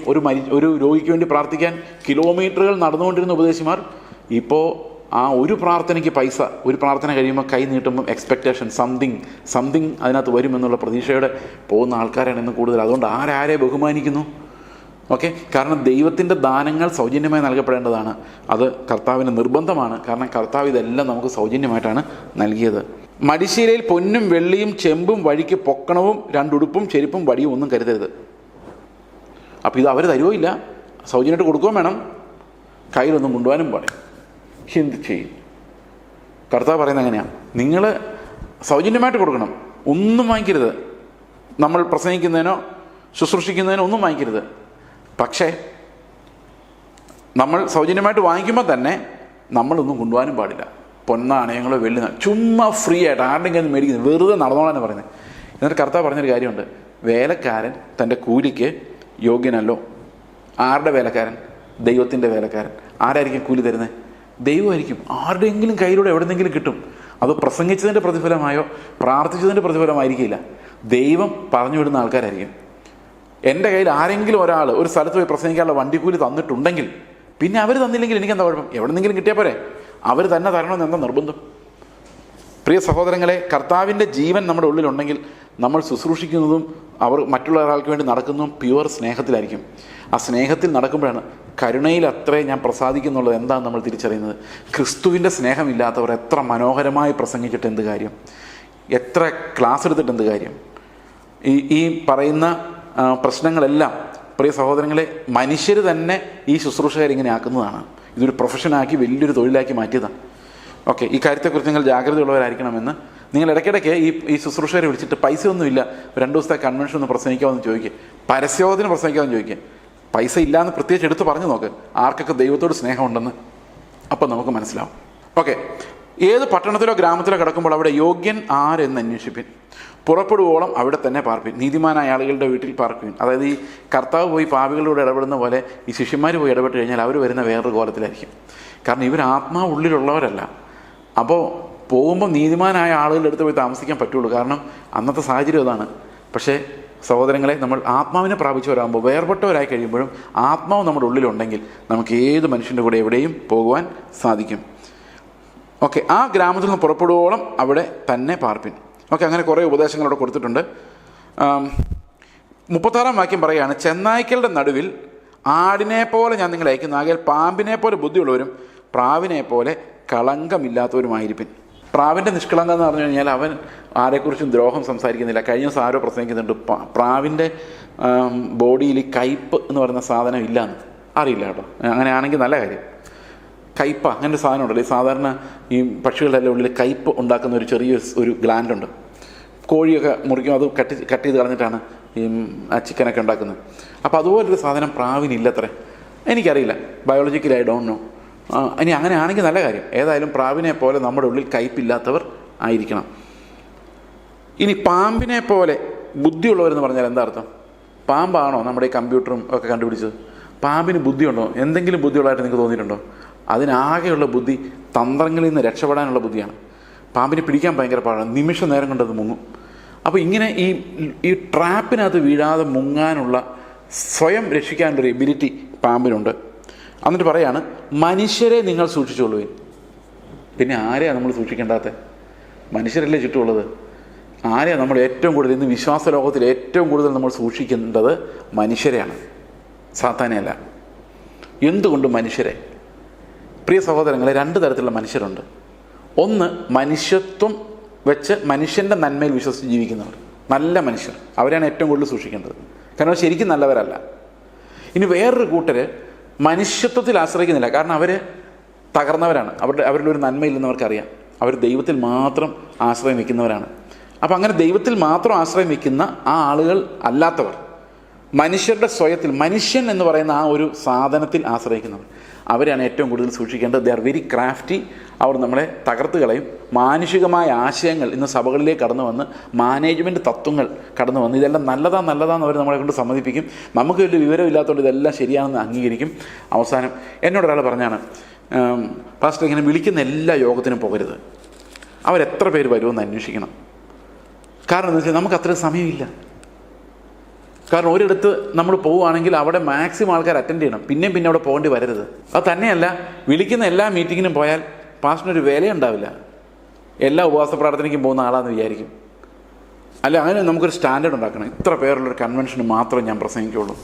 Speaker 2: ഒരു രോഗിക്ക് വേണ്ടി പ്രാർത്ഥിക്കാൻ കിലോമീറ്ററുകൾ നടന്നുകൊണ്ടിരുന്ന ഉപദേശിമാർ ഇപ്പോൾ ആ ഒരു പ്രാർത്ഥനയ്ക്ക് പൈസ, ഒരു പ്രാർത്ഥന കഴിയുമ്പോൾ കൈ നീട്ടുമ്പം എക്സ്പെക്റ്റേഷൻ, സംതിങ് അതിനകത്ത് വരുമെന്നുള്ള പ്രതീക്ഷയോടെ പോകുന്ന ആൾക്കാരാണ് ഇന്ന് കൂടുതൽ. അതുകൊണ്ട് ആരെ ബഹുമാനിക്കുന്നു? ഓക്കെ, കാരണം ദൈവത്തിൻ്റെ ദാനങ്ങൾ സൗജന്യമായി നൽകപ്പെടേണ്ടതാണ്. അത് കർത്താവിന് നിർബന്ധമാണ്. കാരണം കർത്താവ് ഇതെല്ലാം നമുക്ക് സൗജന്യമായിട്ടാണ് നൽകിയത്. മടിശീലയിൽ പൊന്നും വെള്ളിയും ചെമ്പും വഴിക്ക് പൊക്കണവും 2 ഉടുപ്പും ചെരുപ്പും വടിയും ഒന്നും കരുതരുത്. അപ്പോൾ ഇത് അവർ തരുമോ ഇല്ല, സൗജന്യമായിട്ട് കൊടുക്കുകയും വേണം, കയ്യിലൊന്നും കൊണ്ടുപോകാനും പാടില്ല. എന്ത് ചെയ്യും? കർത്താവ് പറയുന്നത് എങ്ങനെയാണ്? നിങ്ങൾ സൗജന്യമായിട്ട് കൊടുക്കണം, ഒന്നും വാങ്ങിക്കരുത്. നമ്മൾ പ്രസംഗിക്കുന്നതിനോ ശുശ്രൂഷിക്കുന്നതിനോ ഒന്നും വാങ്ങിക്കരുത്. പക്ഷേ നമ്മൾ സൗജന്യമായിട്ട് വാങ്ങിക്കുമ്പോൾ തന്നെ നമ്മളൊന്നും കൊണ്ടുപോകാനും പാടില്ല. പൊന്നാണയങ്ങളോ വെള്ളി ചുമ്മാ ഫ്രീ ആയിട്ട് ആരുടെങ്കിലും മേടിക്കുന്നത്, വെറുതെ നടന്നോളാന്ന് പറയുന്നത്. എന്നിട്ട് കർത്താവ് പറഞ്ഞൊരു കാര്യമുണ്ട്, വേലക്കാരൻ തൻ്റെ കൂലിക്ക് യോഗ്യനല്ലോ. ആരുടെ വേലക്കാരൻ? ദൈവത്തിൻ്റെ വേലക്കാരൻ. ആരായിരിക്കും കൂലി തരുന്നത്? ദൈവമായിരിക്കും. ആരുടെയെങ്കിലും കയ്യിലൂടെ എവിടെന്നെങ്കിലും കിട്ടും. അത് പ്രസംഗിച്ചതിൻ്റെ പ്രതിഫലമായോ പ്രാർത്ഥിച്ചതിൻ്റെ പ്രതിഫലമായിരിക്കില്ല. ദൈവം പറഞ്ഞു വിടുന്ന ആൾക്കാരായിരിക്കും. എൻ്റെ കയ്യിൽ ആരെങ്കിലും ഒരാൾ ഒരു സ്ഥലത്ത് പോയി പ്രസംഗിക്കാനുള്ള വണ്ടിക്കൂലി തന്നിട്ടുണ്ടെങ്കിൽ പിന്നെ അവർ തന്നില്ലെങ്കിൽ എനിക്കെന്താ കുഴപ്പം? എവിടെന്നെങ്കിലും കിട്ടിയാൽ പോരെ? അവർ തന്നെ തരണമെന്ന് എന്താ നിർബന്ധം? പ്രിയ സഹോദരങ്ങളെ, കർത്താവിൻ്റെ ജീവൻ നമ്മുടെ ഉള്ളിലുണ്ടെങ്കിൽ നമ്മൾ ശുശ്രൂഷിക്കുന്നതും മറ്റുള്ള ഒരാൾക്ക് വേണ്ടി നടക്കുന്നതും പ്യുവർ സ്നേഹത്തിലായിരിക്കും. ആ സ്നേഹത്തിൽ നടക്കുമ്പോഴാണ് കരുണയിൽ അത്രേ ഞാൻ പ്രസാദിക്കുന്നുള്ളത് എന്താണ് നമ്മൾ തിരിച്ചറിയുന്നത്. ക്രിസ്തുവിൻ്റെ സ്നേഹമില്ലാത്തവർ എത്ര മനോഹരമായി പ്രസംഗിച്ചിട്ട് എന്ത് കാര്യം, എത്ര ക്ലാസ് എടുത്തിട്ട് എന്ത് കാര്യം? ഈ പറയുന്ന പ്രശ്നങ്ങളെല്ലാം പ്രിയ സഹോദരങ്ങളെ, മനുഷ്യർ തന്നെ ഈ ശുശ്രൂഷകരിങ്ങനെ ആക്കുന്നതാണ്. ഇതൊരു പ്രൊഫഷനാക്കി വലിയൊരു തൊഴിലാക്കി മാറ്റിയതാണ്. ഓക്കെ, ഈ കാര്യത്തെക്കുറിച്ച് നിങ്ങൾ ജാഗ്രതയുള്ളവരായിരിക്കണമെന്ന്. നിങ്ങൾ ഇടയ്ക്കിടയ്ക്ക് ഈ ശുശ്രൂഷകരെ വിളിച്ചിട്ട് പൈസ ഒന്നുമില്ല, 2 ദിവസത്തെ കൺവെൻഷൻ ഒന്ന് പ്രസംഗിക്കാമെന്ന് ചോദിക്കുക, പരസ്യോധന പ്രസംഗിക്കാമെന്ന് ചോദിക്കുക. പൈസ ഇല്ലയെന്ന് പ്രത്യേകിച്ച് എടുത്ത് പറഞ്ഞു നോക്ക്, ആർക്കൊക്കെ ദൈവത്തോട് സ്നേഹമുണ്ടെന്ന്. അപ്പം നമുക്ക് മനസ്സിലാവും. ഓക്കെ, ഏത് പട്ടണത്തിലോ ഗ്രാമത്തിലോ കിടക്കുമ്പോൾ അവിടെ യോഗ്യൻ ആരെന്ന് അന്വേഷിപ്പിൻ, പുറപ്പെടുവോളം അവിടെ തന്നെ പാർപ്പിൻ, നീതിമാനായ ആളുകളുടെ വീട്ടിൽ പാർപ്പിൻ. അതായത് ഈ കർത്താവ് പോയി പാപികളോട് ഇടപെടുന്ന പോലെ ഈ ശിഷ്യന്മാർ പോയി ഇടപെട്ട് കഴിഞ്ഞാൽ അവർ വരുന്ന വേറൊരു കോലത്തിലായിരിക്കും. കാരണം ഇവർ ആത്മാവ് ഉള്ളിലുള്ളവരല്ല. അപ്പോൾ പോകുമ്പോൾ നീതിമാനായ ആളുകളുടെ അടുത്ത് പോയി താമസിക്കാൻ പറ്റുള്ളൂ. കാരണം അന്നത്തെ സാഹചര്യം അതാണ്. പക്ഷേ സഹോദരങ്ങളെ, നമ്മൾ ആത്മാവിനെ പ്രാപിച്ചവരാകുമ്പോൾ, വേർപെട്ടവരായി കഴിയുമ്പോഴും ആത്മാവ് നമ്മുടെ ഉള്ളിലുണ്ടെങ്കിൽ നമുക്ക് ഏത് മനുഷ്യൻ്റെ കൂടെ എവിടെയും പോകുവാൻ സാധിക്കും. ഓക്കെ, ആ ഗ്രാമത്തിൽ നിന്ന് പുറപ്പെടുവോളം അവിടെ തന്നെ പാർപ്പിൻ. ഓക്കെ, അങ്ങനെ കുറേ ഉപദേശങ്ങൾ അവിടെ കൊടുത്തിട്ടുണ്ട്. 36-ാം വാക്യം പറയുകയാണ്, ചെന്നായ്ക്കളുടെ നടുവിൽ ആടിനെ പോലെ ഞാൻ നിങ്ങളെ അയക്കുന്നു, ആകയാൽ പാമ്പിനെ പോലെ ബുദ്ധിയുള്ളവരും പ്രാവിനെ പോലെ കളങ്കമില്ലാത്തവരുമായിരിക്കും. പ്രാവിൻ്റെ നിഷ്കളങ്കം എന്ന് പറഞ്ഞു കഴിഞ്ഞാൽ അവൻ ആരെക്കുറിച്ചും ദ്രോഹം സംസാരിക്കുന്നില്ല. കഴിഞ്ഞ ദിവസം ആരോ പ്രസംഗിക്കുന്നുണ്ട്, പ്രാവിൻ്റെ ബോഡിയിൽ കയ്പ് എന്ന് പറയുന്ന സാധനം ഇല്ലയെന്ന്. അറിയില്ല കേട്ടോ, അങ്ങനെയാണെങ്കിൽ നല്ല കാര്യം. കയ്പ അങ്ങനെ ഒരു സാധനം ഉണ്ടല്ലോ. ഈ സാധാരണ ഈ പക്ഷികളുടെ ഉള്ളിൽ കയ്പ് ഉണ്ടാക്കുന്ന ഒരു ചെറിയൊരു ഗ്ലാൻഡുണ്ട്. കോഴിയൊക്കെ മുറിക്കും, അത് കട്ട് ചെയ്ത് കളഞ്ഞിട്ടാണ് ഈ ചിക്കനൊക്കെ ഉണ്ടാക്കുന്നത്. അപ്പോൾ അതുപോലൊരു സാധനം പ്രാവിനില്ലത്രേ. എനിക്കറിയില്ല, ബയോളജിക്കലി ഐ ഡോണ്ട് നോ. ഇനി അങ്ങനെ ആണെങ്കിൽ നല്ല കാര്യം. ഏതായാലും പ്രാവിനെ പോലെ നമ്മുടെ ഉള്ളിൽ കയ്പില്ലാത്തവർ ആയിരിക്കണം. ഇനി പാമ്പിനെ പോലെ ബുദ്ധിയുള്ളവരെന്ന് പറഞ്ഞാൽ എന്താ അർത്ഥം? പാമ്പാണോ നമ്മുടെ ഈ കമ്പ്യൂട്ടറും ഒക്കെ കണ്ടുപിടിച്ചത്? പാമ്പിന് ബുദ്ധിയുണ്ടോ? എന്തെങ്കിലും ബുദ്ധിയുള്ളതായിട്ട് നിങ്ങൾക്ക് തോന്നിയിട്ടുണ്ടോ? അതിനാകെയുള്ള ബുദ്ധി തന്ത്രങ്ങളിൽ നിന്ന് രക്ഷപ്പെടാനുള്ള ബുദ്ധിയാണ്. പാമ്പിനെ പിടിക്കാൻ ഭയങ്കര പാടാണ്, നിമിഷ നേരം കൊണ്ടത് മുങ്ങും. അപ്പോൾ ഇങ്ങനെ ഈ ട്രാപ്പിനകത്ത് വീഴാതെ മുങ്ങാനുള്ള, സ്വയം രക്ഷിക്കാനുള്ളൊരു എബിലിറ്റി പാമ്പിനുണ്ട്. എന്നിട്ട് പറയാണ്, മനുഷ്യരെ നിങ്ങൾ സൂക്ഷിച്ചോളുവിൻ. പിന്നെ ആരെയാണ് നമ്മൾ സൂക്ഷിക്കേണ്ടാത്ത? മനുഷ്യരല്ലേ ചുറ്റുമുള്ളത്. ആരെയാണ് നമ്മൾ ഏറ്റവും കൂടുതൽ, ഇന്ന് വിശ്വാസ ലോകത്തിൽ ഏറ്റവും കൂടുതൽ നമ്മൾ സൂക്ഷിക്കേണ്ടത് മനുഷ്യരെയാണ്, സാത്താനെയല്ല. എന്തുകൊണ്ട് മനുഷ്യരെ? പ്രിയ സഹോദരങ്ങളെ, രണ്ട് തരത്തിലുള്ള മനുഷ്യരുണ്ട്. ഒന്ന്, മനുഷ്യത്വം വെച്ച് മനുഷ്യൻ്റെ നന്മയിൽ വിശ്വസിച്ച് ജീവിക്കുന്നവർ, നല്ല മനുഷ്യർ. അവരെയാണ് ഏറ്റവും കൂടുതൽ സൂക്ഷിക്കേണ്ടത്, കാരണം അവർ ശരിക്കും നല്ലവരല്ല. ഇനി വേറൊരു കൂട്ടർ മനുഷ്യത്വത്തിൽ ആശ്രയിക്കുന്നില്ല, കാരണം അവർ തകർന്നവരാണ്, അവരുടെ ഒരു നന്മയില്ലെന്ന് അവർക്കറിയാം. അവർ ദൈവത്തിൽ മാത്രം ആശ്രയം വയ്ക്കുന്നവരാണ്. അപ്പം അങ്ങനെ ദൈവത്തിൽ മാത്രം ആശ്രയം വയ്ക്കുന്ന ആ ആളുകൾ അല്ലാത്തവർ, മനുഷ്യരുടെ സ്വയത്തിൽ, മനുഷ്യൻ എന്ന് പറയുന്ന ആ ഒരു സാധനത്തിൽ ആശ്രയിക്കുന്നവർ, അവരാണ് ഏറ്റവും കൂടുതൽ സൂക്ഷിക്കേണ്ടത്. They are very crafty. അവർ നമ്മളെ തകർത്ത് കളയും. മാനുഷികമായ ആശയങ്ങൾ ഇന്ന് സഭകളിലേക്ക് കടന്നു വന്ന്, മാനേജ്മെൻറ്റ് തത്വങ്ങൾ കടന്നു വന്ന്, ഇതെല്ലാം നല്ലതാന്ന് അവർ നമ്മളെ കൊണ്ട് സമ്മതിപ്പിക്കും. നമുക്ക് വലിയ വിവരമില്ലാത്തതുകൊണ്ട് ഇതെല്ലാം ശരിയാണെന്ന് അംഗീകരിക്കും. അവസാനം എന്നോടൊരാൾ പറഞ്ഞാണ്, പാസ്റ്റർ ഇങ്ങനെ വിളിക്കുന്ന എല്ലാ യോഗത്തിനും പോകരുത്, അവരെത്ര പേര് വരുമെന്ന് അന്വേഷിക്കണം. കാരണം എന്താ വെച്ചാൽ നമുക്ക് അത്രയും സമയമില്ല. കാരണം ഒരിടത്ത് നമ്മൾ പോവുകയാണെങ്കിൽ അവിടെ മാക്സിമം ആൾക്കാർ അറ്റൻഡ് ചെയ്യണം, പിന്നെ അവിടെ പോകേണ്ടി വരരുത്. അത് തന്നെയല്ല, വിളിക്കുന്ന എല്ലാ മീറ്റിങ്ങിനും പോയാൽ പാസ്റ്ററിനൊരു വിലയുണ്ടാവില്ല. എല്ലാ ഉപവാസ പ്രാർത്ഥനയ്ക്കും പോകുന്ന ആളാണെന്ന് വിചാരിക്കും. അല്ല, അങ്ങനെ നമുക്കൊരു സ്റ്റാൻഡേർഡ് ഉണ്ടാക്കണം. ഇത്ര പേരുള്ളൊരു കൺവെൻഷന് മാത്രമേ ഞാൻ പ്രസംഗിക്കുള്ളൂ.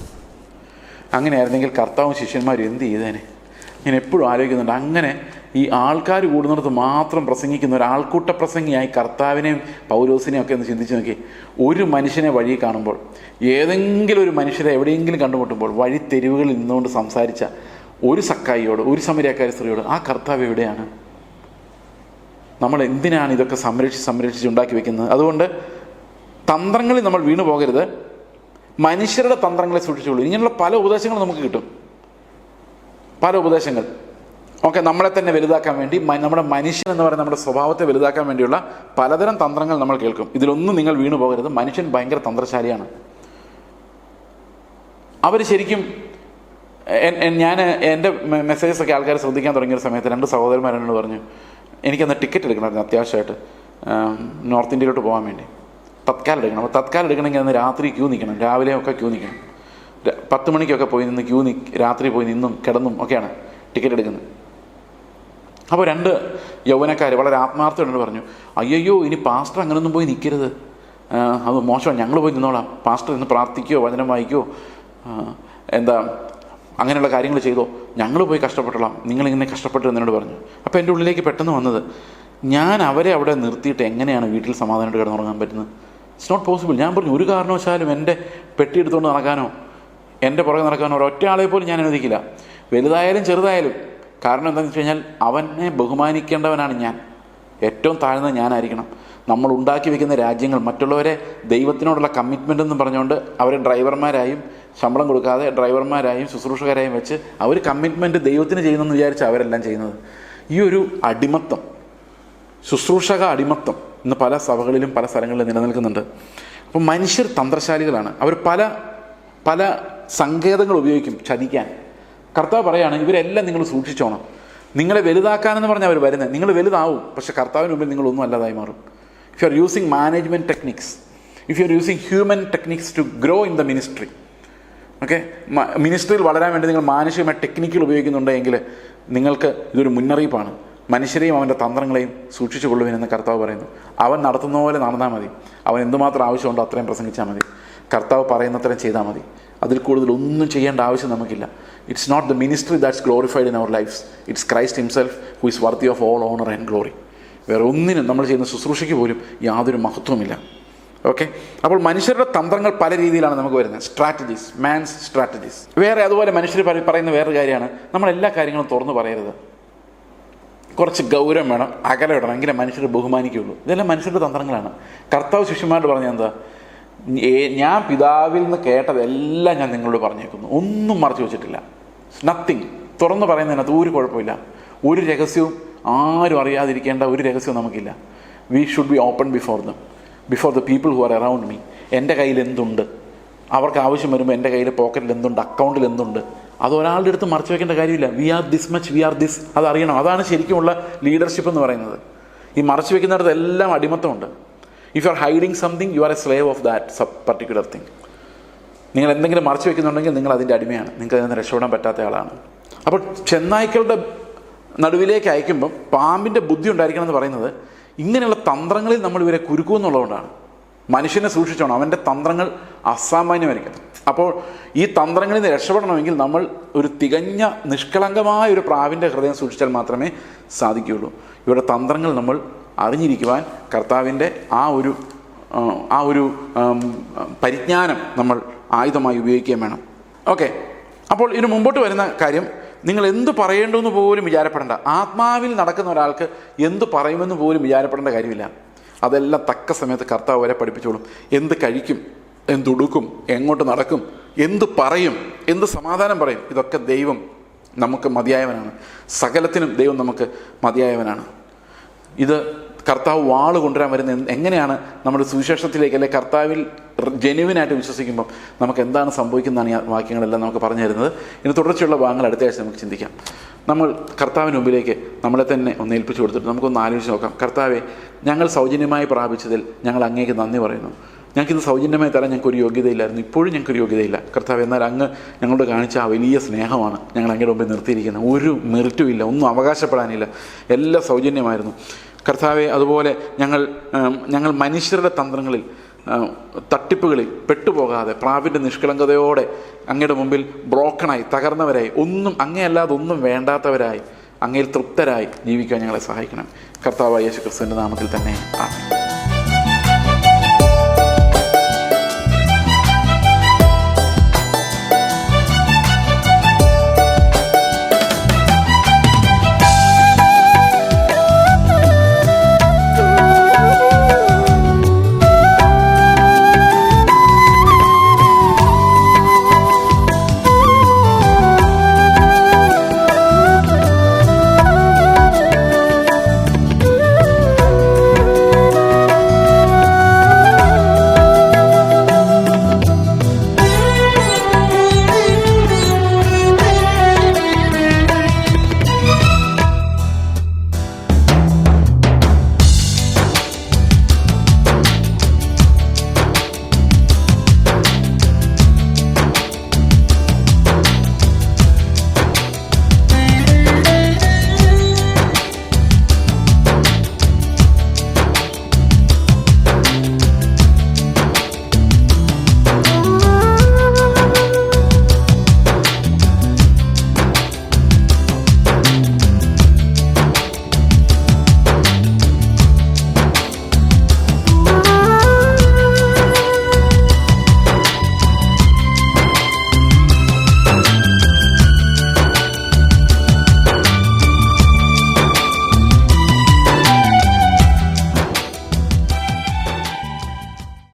Speaker 2: അങ്ങനെയായിരുന്നെങ്കിൽ കർത്താവും ശിഷ്യന്മാരും എന്ത് ചെയ്തേനെ? ഞാൻ എപ്പോഴും ആലോചിക്കുന്നുണ്ട്. അങ്ങനെ ഈ ആൾക്കാർ കൂടുന്നിടത്ത് മാത്രം പ്രസംഗിക്കുന്ന ഒരു ആൾക്കൂട്ട പ്രസംഗിയായി കർത്താവിനെയും പൗലോസിനെയും ഒക്കെ ഒന്ന് ചിന്തിച്ച് നോക്കി. ഒരു മനുഷ്യനെ വഴി കാണുമ്പോൾ, ഏതെങ്കിലും ഒരു മനുഷ്യരെ എവിടെയെങ്കിലും കണ്ടുമുട്ടുമ്പോൾ, വഴി തെരുവുകളിൽ നിന്നുകൊണ്ട് സംസാരിച്ച ഒരു സക്കായിയോട്, ഒരു സമരിയാക്കാരി സ്ത്രീയോട്, ആ കർത്താവ് എവിടെയാണ്? നമ്മൾ എന്തിനാണ് ഇതൊക്കെ സംരക്ഷിച്ച് ഉണ്ടാക്കി വെക്കുന്നത്? അതുകൊണ്ട് തന്ത്രങ്ങളിൽ നമ്മൾ വീണു പോകരുത്. മനുഷ്യരുടെ തന്ത്രങ്ങളെ സൂക്ഷിച്ചുള്ളൂ. ഇങ്ങനെയുള്ള പല ഉപദേശങ്ങൾ നമുക്ക് കിട്ടും, പല ഉപദേശങ്ങൾ. ഓക്കെ, നമ്മളെ തന്നെ വലുതാക്കാൻ വേണ്ടി, നമ്മുടെ മനുഷ്യൻ എന്ന് പറയുന്ന നമ്മുടെ സ്വഭാവത്തെ വലുതാക്കാൻ വേണ്ടിയുള്ള പലതരം തന്ത്രങ്ങൾ നമ്മൾ കേൾക്കും. ഇതിലൊന്നും നിങ്ങൾ വീണു പോകരുത്. മനുഷ്യൻ ഭയങ്കര തന്ത്രശാലിയാണ്. അവർ ശരിക്കും, ഞാൻ എൻ്റെ മെസ്സേജസൊക്കെ ആൾക്കാർ ശ്രദ്ധിക്കാൻ തുടങ്ങിയ സമയത്ത് രണ്ട് സഹോദരന്മാരെന്നോട് പറഞ്ഞു, എനിക്കന്ന് ടിക്കറ്റ് എടുക്കണമായിരുന്നു അത്യാവശ്യമായിട്ട് നോർത്ത് ഇന്ത്യയിലോട്ട് പോകാൻ വേണ്ടി. തത്കാൽ എടുക്കണം. അപ്പോൾ തത്കാൽ എടുക്കണമെങ്കിൽ അന്ന് രാത്രി ക്യൂ നിൽക്കണം, രാവിലെ ഒക്കെ ക്യൂ നിൽക്കണം. 10 മണിക്കൊക്കെ പോയി നിന്ന് രാത്രി പോയി നിന്നും കിടന്നും ഒക്കെയാണ് ടിക്കറ്റ് എടുക്കുന്നത്. അപ്പോൾ രണ്ട് യൗവനക്കാർ വളരെ ആത്മാർത്ഥമായിട്ട് പറഞ്ഞു, അയ്യോ ഇനി പാസ്റ്റർ അങ്ങനെയൊന്നും പോയി നിൽക്കരുത്, അത് മോശമാണ്, ഞങ്ങൾ പോയി നിന്നോളാം, പാസ്റ്റർ ഇന്ന് പ്രാർത്ഥിക്കുകയോ വചനം വായിക്കുകയോ അങ്ങനെയുള്ള കാര്യങ്ങൾ ചെയ്തോ, ഞങ്ങൾ പോയി കഷ്ടപ്പെട്ടോളാം, നിങ്ങളിങ്ങനെ കഷ്ടപ്പെട്ടു എന്നോട് പറഞ്ഞു. അപ്പോൾ എൻ്റെ ഉള്ളിലേക്ക് പെട്ടെന്ന് വന്നത്, ഞാൻ അവരെ അവിടെ നിർത്തിയിട്ട് എങ്ങനെയാണ് വീട്ടിൽ സമാധാനമായിട്ട് കിടന്നുറങ്ങാൻ പറ്റുന്നത്? It's not possible. ഞാൻ പറഞ്ഞു, ഒരു കാരണവശാലും എൻ്റെ പെട്ടി എടുത്തുകൊണ്ട് നടക്കാനോ എൻ്റെ പുറകെ നടക്കാനോ ഒരൊറ്റ ആളെ പോലും ഞാൻ അനുവദിക്കില്ല, വലുതായാലും ചെറുതായാലും. കാരണം എന്താണെന്ന് വെച്ച് കഴിഞ്ഞാൽ, അവനെ ബഹുമാനിക്കേണ്ടവനാണ് ഞാൻ, ഏറ്റവും താഴ്ന്നത് ഞാനായിരിക്കണം. നമ്മൾ ഉണ്ടാക്കി വെക്കുന്ന രാജ്യങ്ങൾ, മറ്റുള്ളവരെ ദൈവത്തിനോടുള്ള കമ്മിറ്റ്മെൻ്റ് എന്ന് പറഞ്ഞുകൊണ്ട് അവരെ ഡ്രൈവർമാരായും, ശമ്പളം കൊടുക്കാതെ ഡ്രൈവർമാരായും ശുശ്രൂഷകരായും വെച്ച് അവർ കമ്മിറ്റ്മെൻറ്റ് ദൈവത്തിന് ചെയ്യുന്നെന്ന് വിചാരിച്ച് അവരെല്ലാം ചെയ്യുന്നത്. ഈ ഒരു അടിമത്തം, ശുശ്രൂഷക അടിമത്തം ഇന്ന് പല സഭകളിലും പല സ്ഥലങ്ങളിലും നിലനിൽക്കുന്നുണ്ട്. അപ്പം മനുഷ്യർ തന്ത്രശാലികളാണ്. അവർ പല സങ്കേതങ്ങൾ ഉപയോഗിക്കും ചതിക്കാൻ. കർത്താവ് പറയാണ്, ഇവരെല്ലാം നിങ്ങൾ സൂക്ഷിച്ചോണം. നിങ്ങളെ വലുതാക്കാനെന്ന് പറഞ്ഞാൽ അവർ വരുന്നത്, നിങ്ങൾ വലുതാവും, പക്ഷേ കർത്താവിന് മുമ്പിൽ നിങ്ങളൊന്നും അല്ലാതായി മാറും. If you are using management techniques, if you are using human techniques to grow in the ministry, okay, മിനിസ്ട്രിയിൽ വളരാൻ വേണ്ടി നിങ്ങൾ മാനുഷികമായ ടെക്നിക്കുകൾ ഉപയോഗിക്കുന്നുണ്ടെങ്കിൽ നിങ്ങൾക്ക് ഇതൊരു മുന്നറിയിപ്പാണ്. മനുഷ്യരെയും അവൻ്റെ തന്ത്രങ്ങളെയും സൂക്ഷിച്ചു കൊള്ളുവിനെന്ന് കർത്താവ് പറയുന്നു. അവൻ നടത്തുന്ന പോലെ നടന്നാൽ മതി, അവൻ എന്തുമാത്രം ആവശ്യമുണ്ടോ അത്രയും പ്രസംഗിച്ചാൽ മതി, കർത്താവ് പറയുന്നത്രയും ചെയ്താൽ മതി. അതിൽ കൂടുതൽ ഒന്നും ചെയ്യേണ്ട ആവശ്യം നമുക്കില്ല. It's not the ministry that's glorified in our lives, it's Christ himself who is worthy of all honour and glory. വേറെ ഒന്നിനും നമ്മൾ ചെയ്യുന്ന ശുശ്രൂഷയ്ക്ക് പോലും യാതൊരു മഹത്വമില്ല. ഓക്കെ, അപ്പോൾ മനുഷ്യരുടെ തന്ത്രങ്ങൾ പല രീതിയിലാണ് നമുക്ക് വരുന്നത്. Strategies, man's strategies. വേറെ അതുപോലെ മനുഷ്യർ പറയുന്ന വേറൊരു കാര്യമാണ്, നമ്മളെല്ലാ കാര്യങ്ങളും തുറന്നു പറയരുത്, കുറച്ച് ഗൗരവം വേണം, അകലം ഇടണം, എങ്കിലേ മനുഷ്യർ ബഹുമാനിക്കുകയുള്ളൂ. ഇതെല്ലാം മനുഷ്യരുടെ തന്ത്രങ്ങളാണ്. കർത്താവ് ശിഷ്യന്മാരോട് പറഞ്ഞത് എന്താ? ഞാൻ പിതാവിൽ നിന്ന് കേട്ടതെല്ലാം ഞാൻ നിങ്ങളോട് പറഞ്ഞേക്കുന്നു, ഒന്നും മറച്ചു വെച്ചിട്ടില്ല. നത്തിങ്. തുറന്നു പറയുന്നതിനകത്ത് ഒരു കുഴപ്പമില്ല. ഒരു രഹസ്യവും, ആരും അറിയാതിരിക്കേണ്ട ഒരു രഹസ്യവും നമുക്കില്ല. We should be open before the people who are around me. എൻ്റെ കയ്യിൽ എന്തുണ്ട്, അവർക്ക് ആവശ്യം വരുമ്പോൾ എൻ്റെ കയ്യിൽ പോക്കറ്റിൽ എന്തുണ്ട്, അക്കൗണ്ടിൽ എന്തുണ്ട്, അത് ഒരാളുടെ അടുത്ത് മറച്ചു വെക്കേണ്ട കാര്യമില്ല. We are this much, we are this, അതറിയണം. അതാണ് ശരിക്കുമുള്ള ലീഡർഷിപ്പ് എന്ന് പറയുന്നത്. ഈ മറച്ചു വെക്കുന്നിടത്ത് എല്ലാം അടിമത്തമുണ്ട്. If you are hiding something, you are a slave of that particular thing. നിങ്ങൾ എന്തെങ്കിലും മറച്ചു വെക്കുന്നുണ്ടെങ്കിൽ നിങ്ങൾ അതിൻ്റെ അടിമയാണ്, നിങ്ങൾക്ക് അതിൽ നിന്ന് രക്ഷപ്പെടാൻ പറ്റാത്ത ആളാണ്. അപ്പോൾ ചെന്നായ്ക്കളുടെ നടുവിലേക്ക് അയക്കുമ്പം പാമ്പിൻ്റെ ബുദ്ധി ഉണ്ടായിരിക്കണം എന്ന് പറയുന്നത് ഇങ്ങനെയുള്ള തന്ത്രങ്ങളിൽ നമ്മൾ ഇവരെ കുരുക്കുമെന്നുള്ളതുകൊണ്ടാണ്. മനുഷ്യനെ സൂക്ഷിച്ചോണം, അവൻ്റെ തന്ത്രങ്ങൾ അസാമാന്യമായിരിക്കും. അപ്പോൾ ഈ തന്ത്രങ്ങളിൽ നിന്ന് രക്ഷപ്പെടണമെങ്കിൽ നമ്മൾ ഒരു തികഞ്ഞ നിഷ്കളങ്കമായ ഒരു പ്രാവിൻ്റെ ഹൃദയം സൂക്ഷിച്ചാൽ മാത്രമേ സാധിക്കുകയുള്ളൂ. ഇവരുടെ തന്ത്രങ്ങൾ നമ്മൾ അറിഞ്ഞിരിക്കുവാൻ കർത്താവിൻ്റെ ആ ഒരു പരിജ്ഞാനം നമ്മൾ ആയുധമായി ഉപയോഗിക്കുകയും വേണം. ഓക്കെ, അപ്പോൾ ഇതിന് മുമ്പോട്ട് വരുന്ന കാര്യം, നിങ്ങൾ എന്ത് പറയേണ്ടെന്ന് പോലും വിചാരപ്പെടേണ്ട. ആത്മാവിൽ നടക്കുന്ന ഒരാൾക്ക് എന്ത് പറയുമെന്ന് പോലും വിചാരപ്പെടേണ്ട കാര്യമില്ല. അതെല്ലാം തക്ക സമയത്ത് കർത്താവ് വരെ പഠിപ്പിച്ചോളും. എന്ത് കഴിക്കും, എന്തുടുക്കും, എങ്ങോട്ട് നടക്കും, എന്ത് പറയും, എന്ത് സമാധാനം പറയും, ഇതൊക്കെ ദൈവം നമുക്ക് മതിയായവനാണ്. സകലത്തിനും ദൈവം നമുക്ക് മതിയായവനാണ്. ഇത് കർത്താവ് വാള് കൊണ്ടുവരാൻ വരുന്ന എങ്ങനെയാണ് നമ്മുടെ സുവിശേഷത്തിലേക്ക്, അല്ലെ കർത്താവിൽ ജെനുവിനായിട്ട് വിശ്വസിക്കുമ്പം നമുക്ക് എന്താണ് സംഭവിക്കുന്നതാണ് ഈ വാക്യങ്ങളെല്ലാം നമുക്ക് പറഞ്ഞു തരുന്നത്. ഇനി തുടർച്ചയുള്ള ഭാഗങ്ങൾ അടുത്ത ആഴ്ച നമുക്ക് ചിന്തിക്കാം. നമ്മൾ കർത്താവിന് മുമ്പിലേക്ക് നമ്മളെ തന്നെ ഒന്ന് ഏൽപ്പിച്ചു കൊടുത്തിട്ട് നമുക്കൊന്ന് ആലോചിച്ച് നോക്കാം. കർത്താവെ, ഞങ്ങൾ സൗജന്യമായി പ്രാപിച്ചതിൽ ഞങ്ങൾ അങ്ങേക്ക് നന്ദി പറയുന്നു. ഞങ്ങൾക്കിത് സൗജന്യമായി തരാൻ ഞങ്ങൾക്കൊരു യോഗ്യതയില്ലായിരുന്നു, ഇപ്പോഴും ഞങ്ങൾക്കൊരു യോഗ്യതയില്ല കർത്താവ്. എന്നാൽ അങ്ങ് ഞങ്ങളോട് കാണിച്ച ആ വലിയ സ്നേഹമാണ് ഞങ്ങൾ അങ്ങയുടെ മുമ്പിൽ നിർത്തിയിരിക്കുന്നത്. ഒരു മെറിറ്റും ഇല്ല, ഒന്നും അവകാശപ്പെടാനില്ല, എല്ലാം സൗജന്യമായിരുന്നു കർത്താവെ. അതുപോലെ ഞങ്ങൾ മനുഷ്യരുടെ തന്ത്രങ്ങളിൽ, തട്ടിപ്പുകളിൽ പെട്ടുപോകാതെ പ്രാവിൻ്റെ നിഷ്കളങ്കതയോടെ അങ്ങയുടെ മുമ്പിൽ ബ്രോക്കണായി, തകർന്നവരായി, ഒന്നും അങ്ങയല്ലാതെ ഒന്നും വേണ്ടാത്തവരായി, അങ്ങയിൽ തൃപ്തരായി ജീവിക്കാൻ ഞങ്ങളെ സഹായിക്കണം. കർത്താവായ യേശു ക്രിസ്തുവിൻ്റെ നാമത്തിൽ തന്നെ ആമേൻ.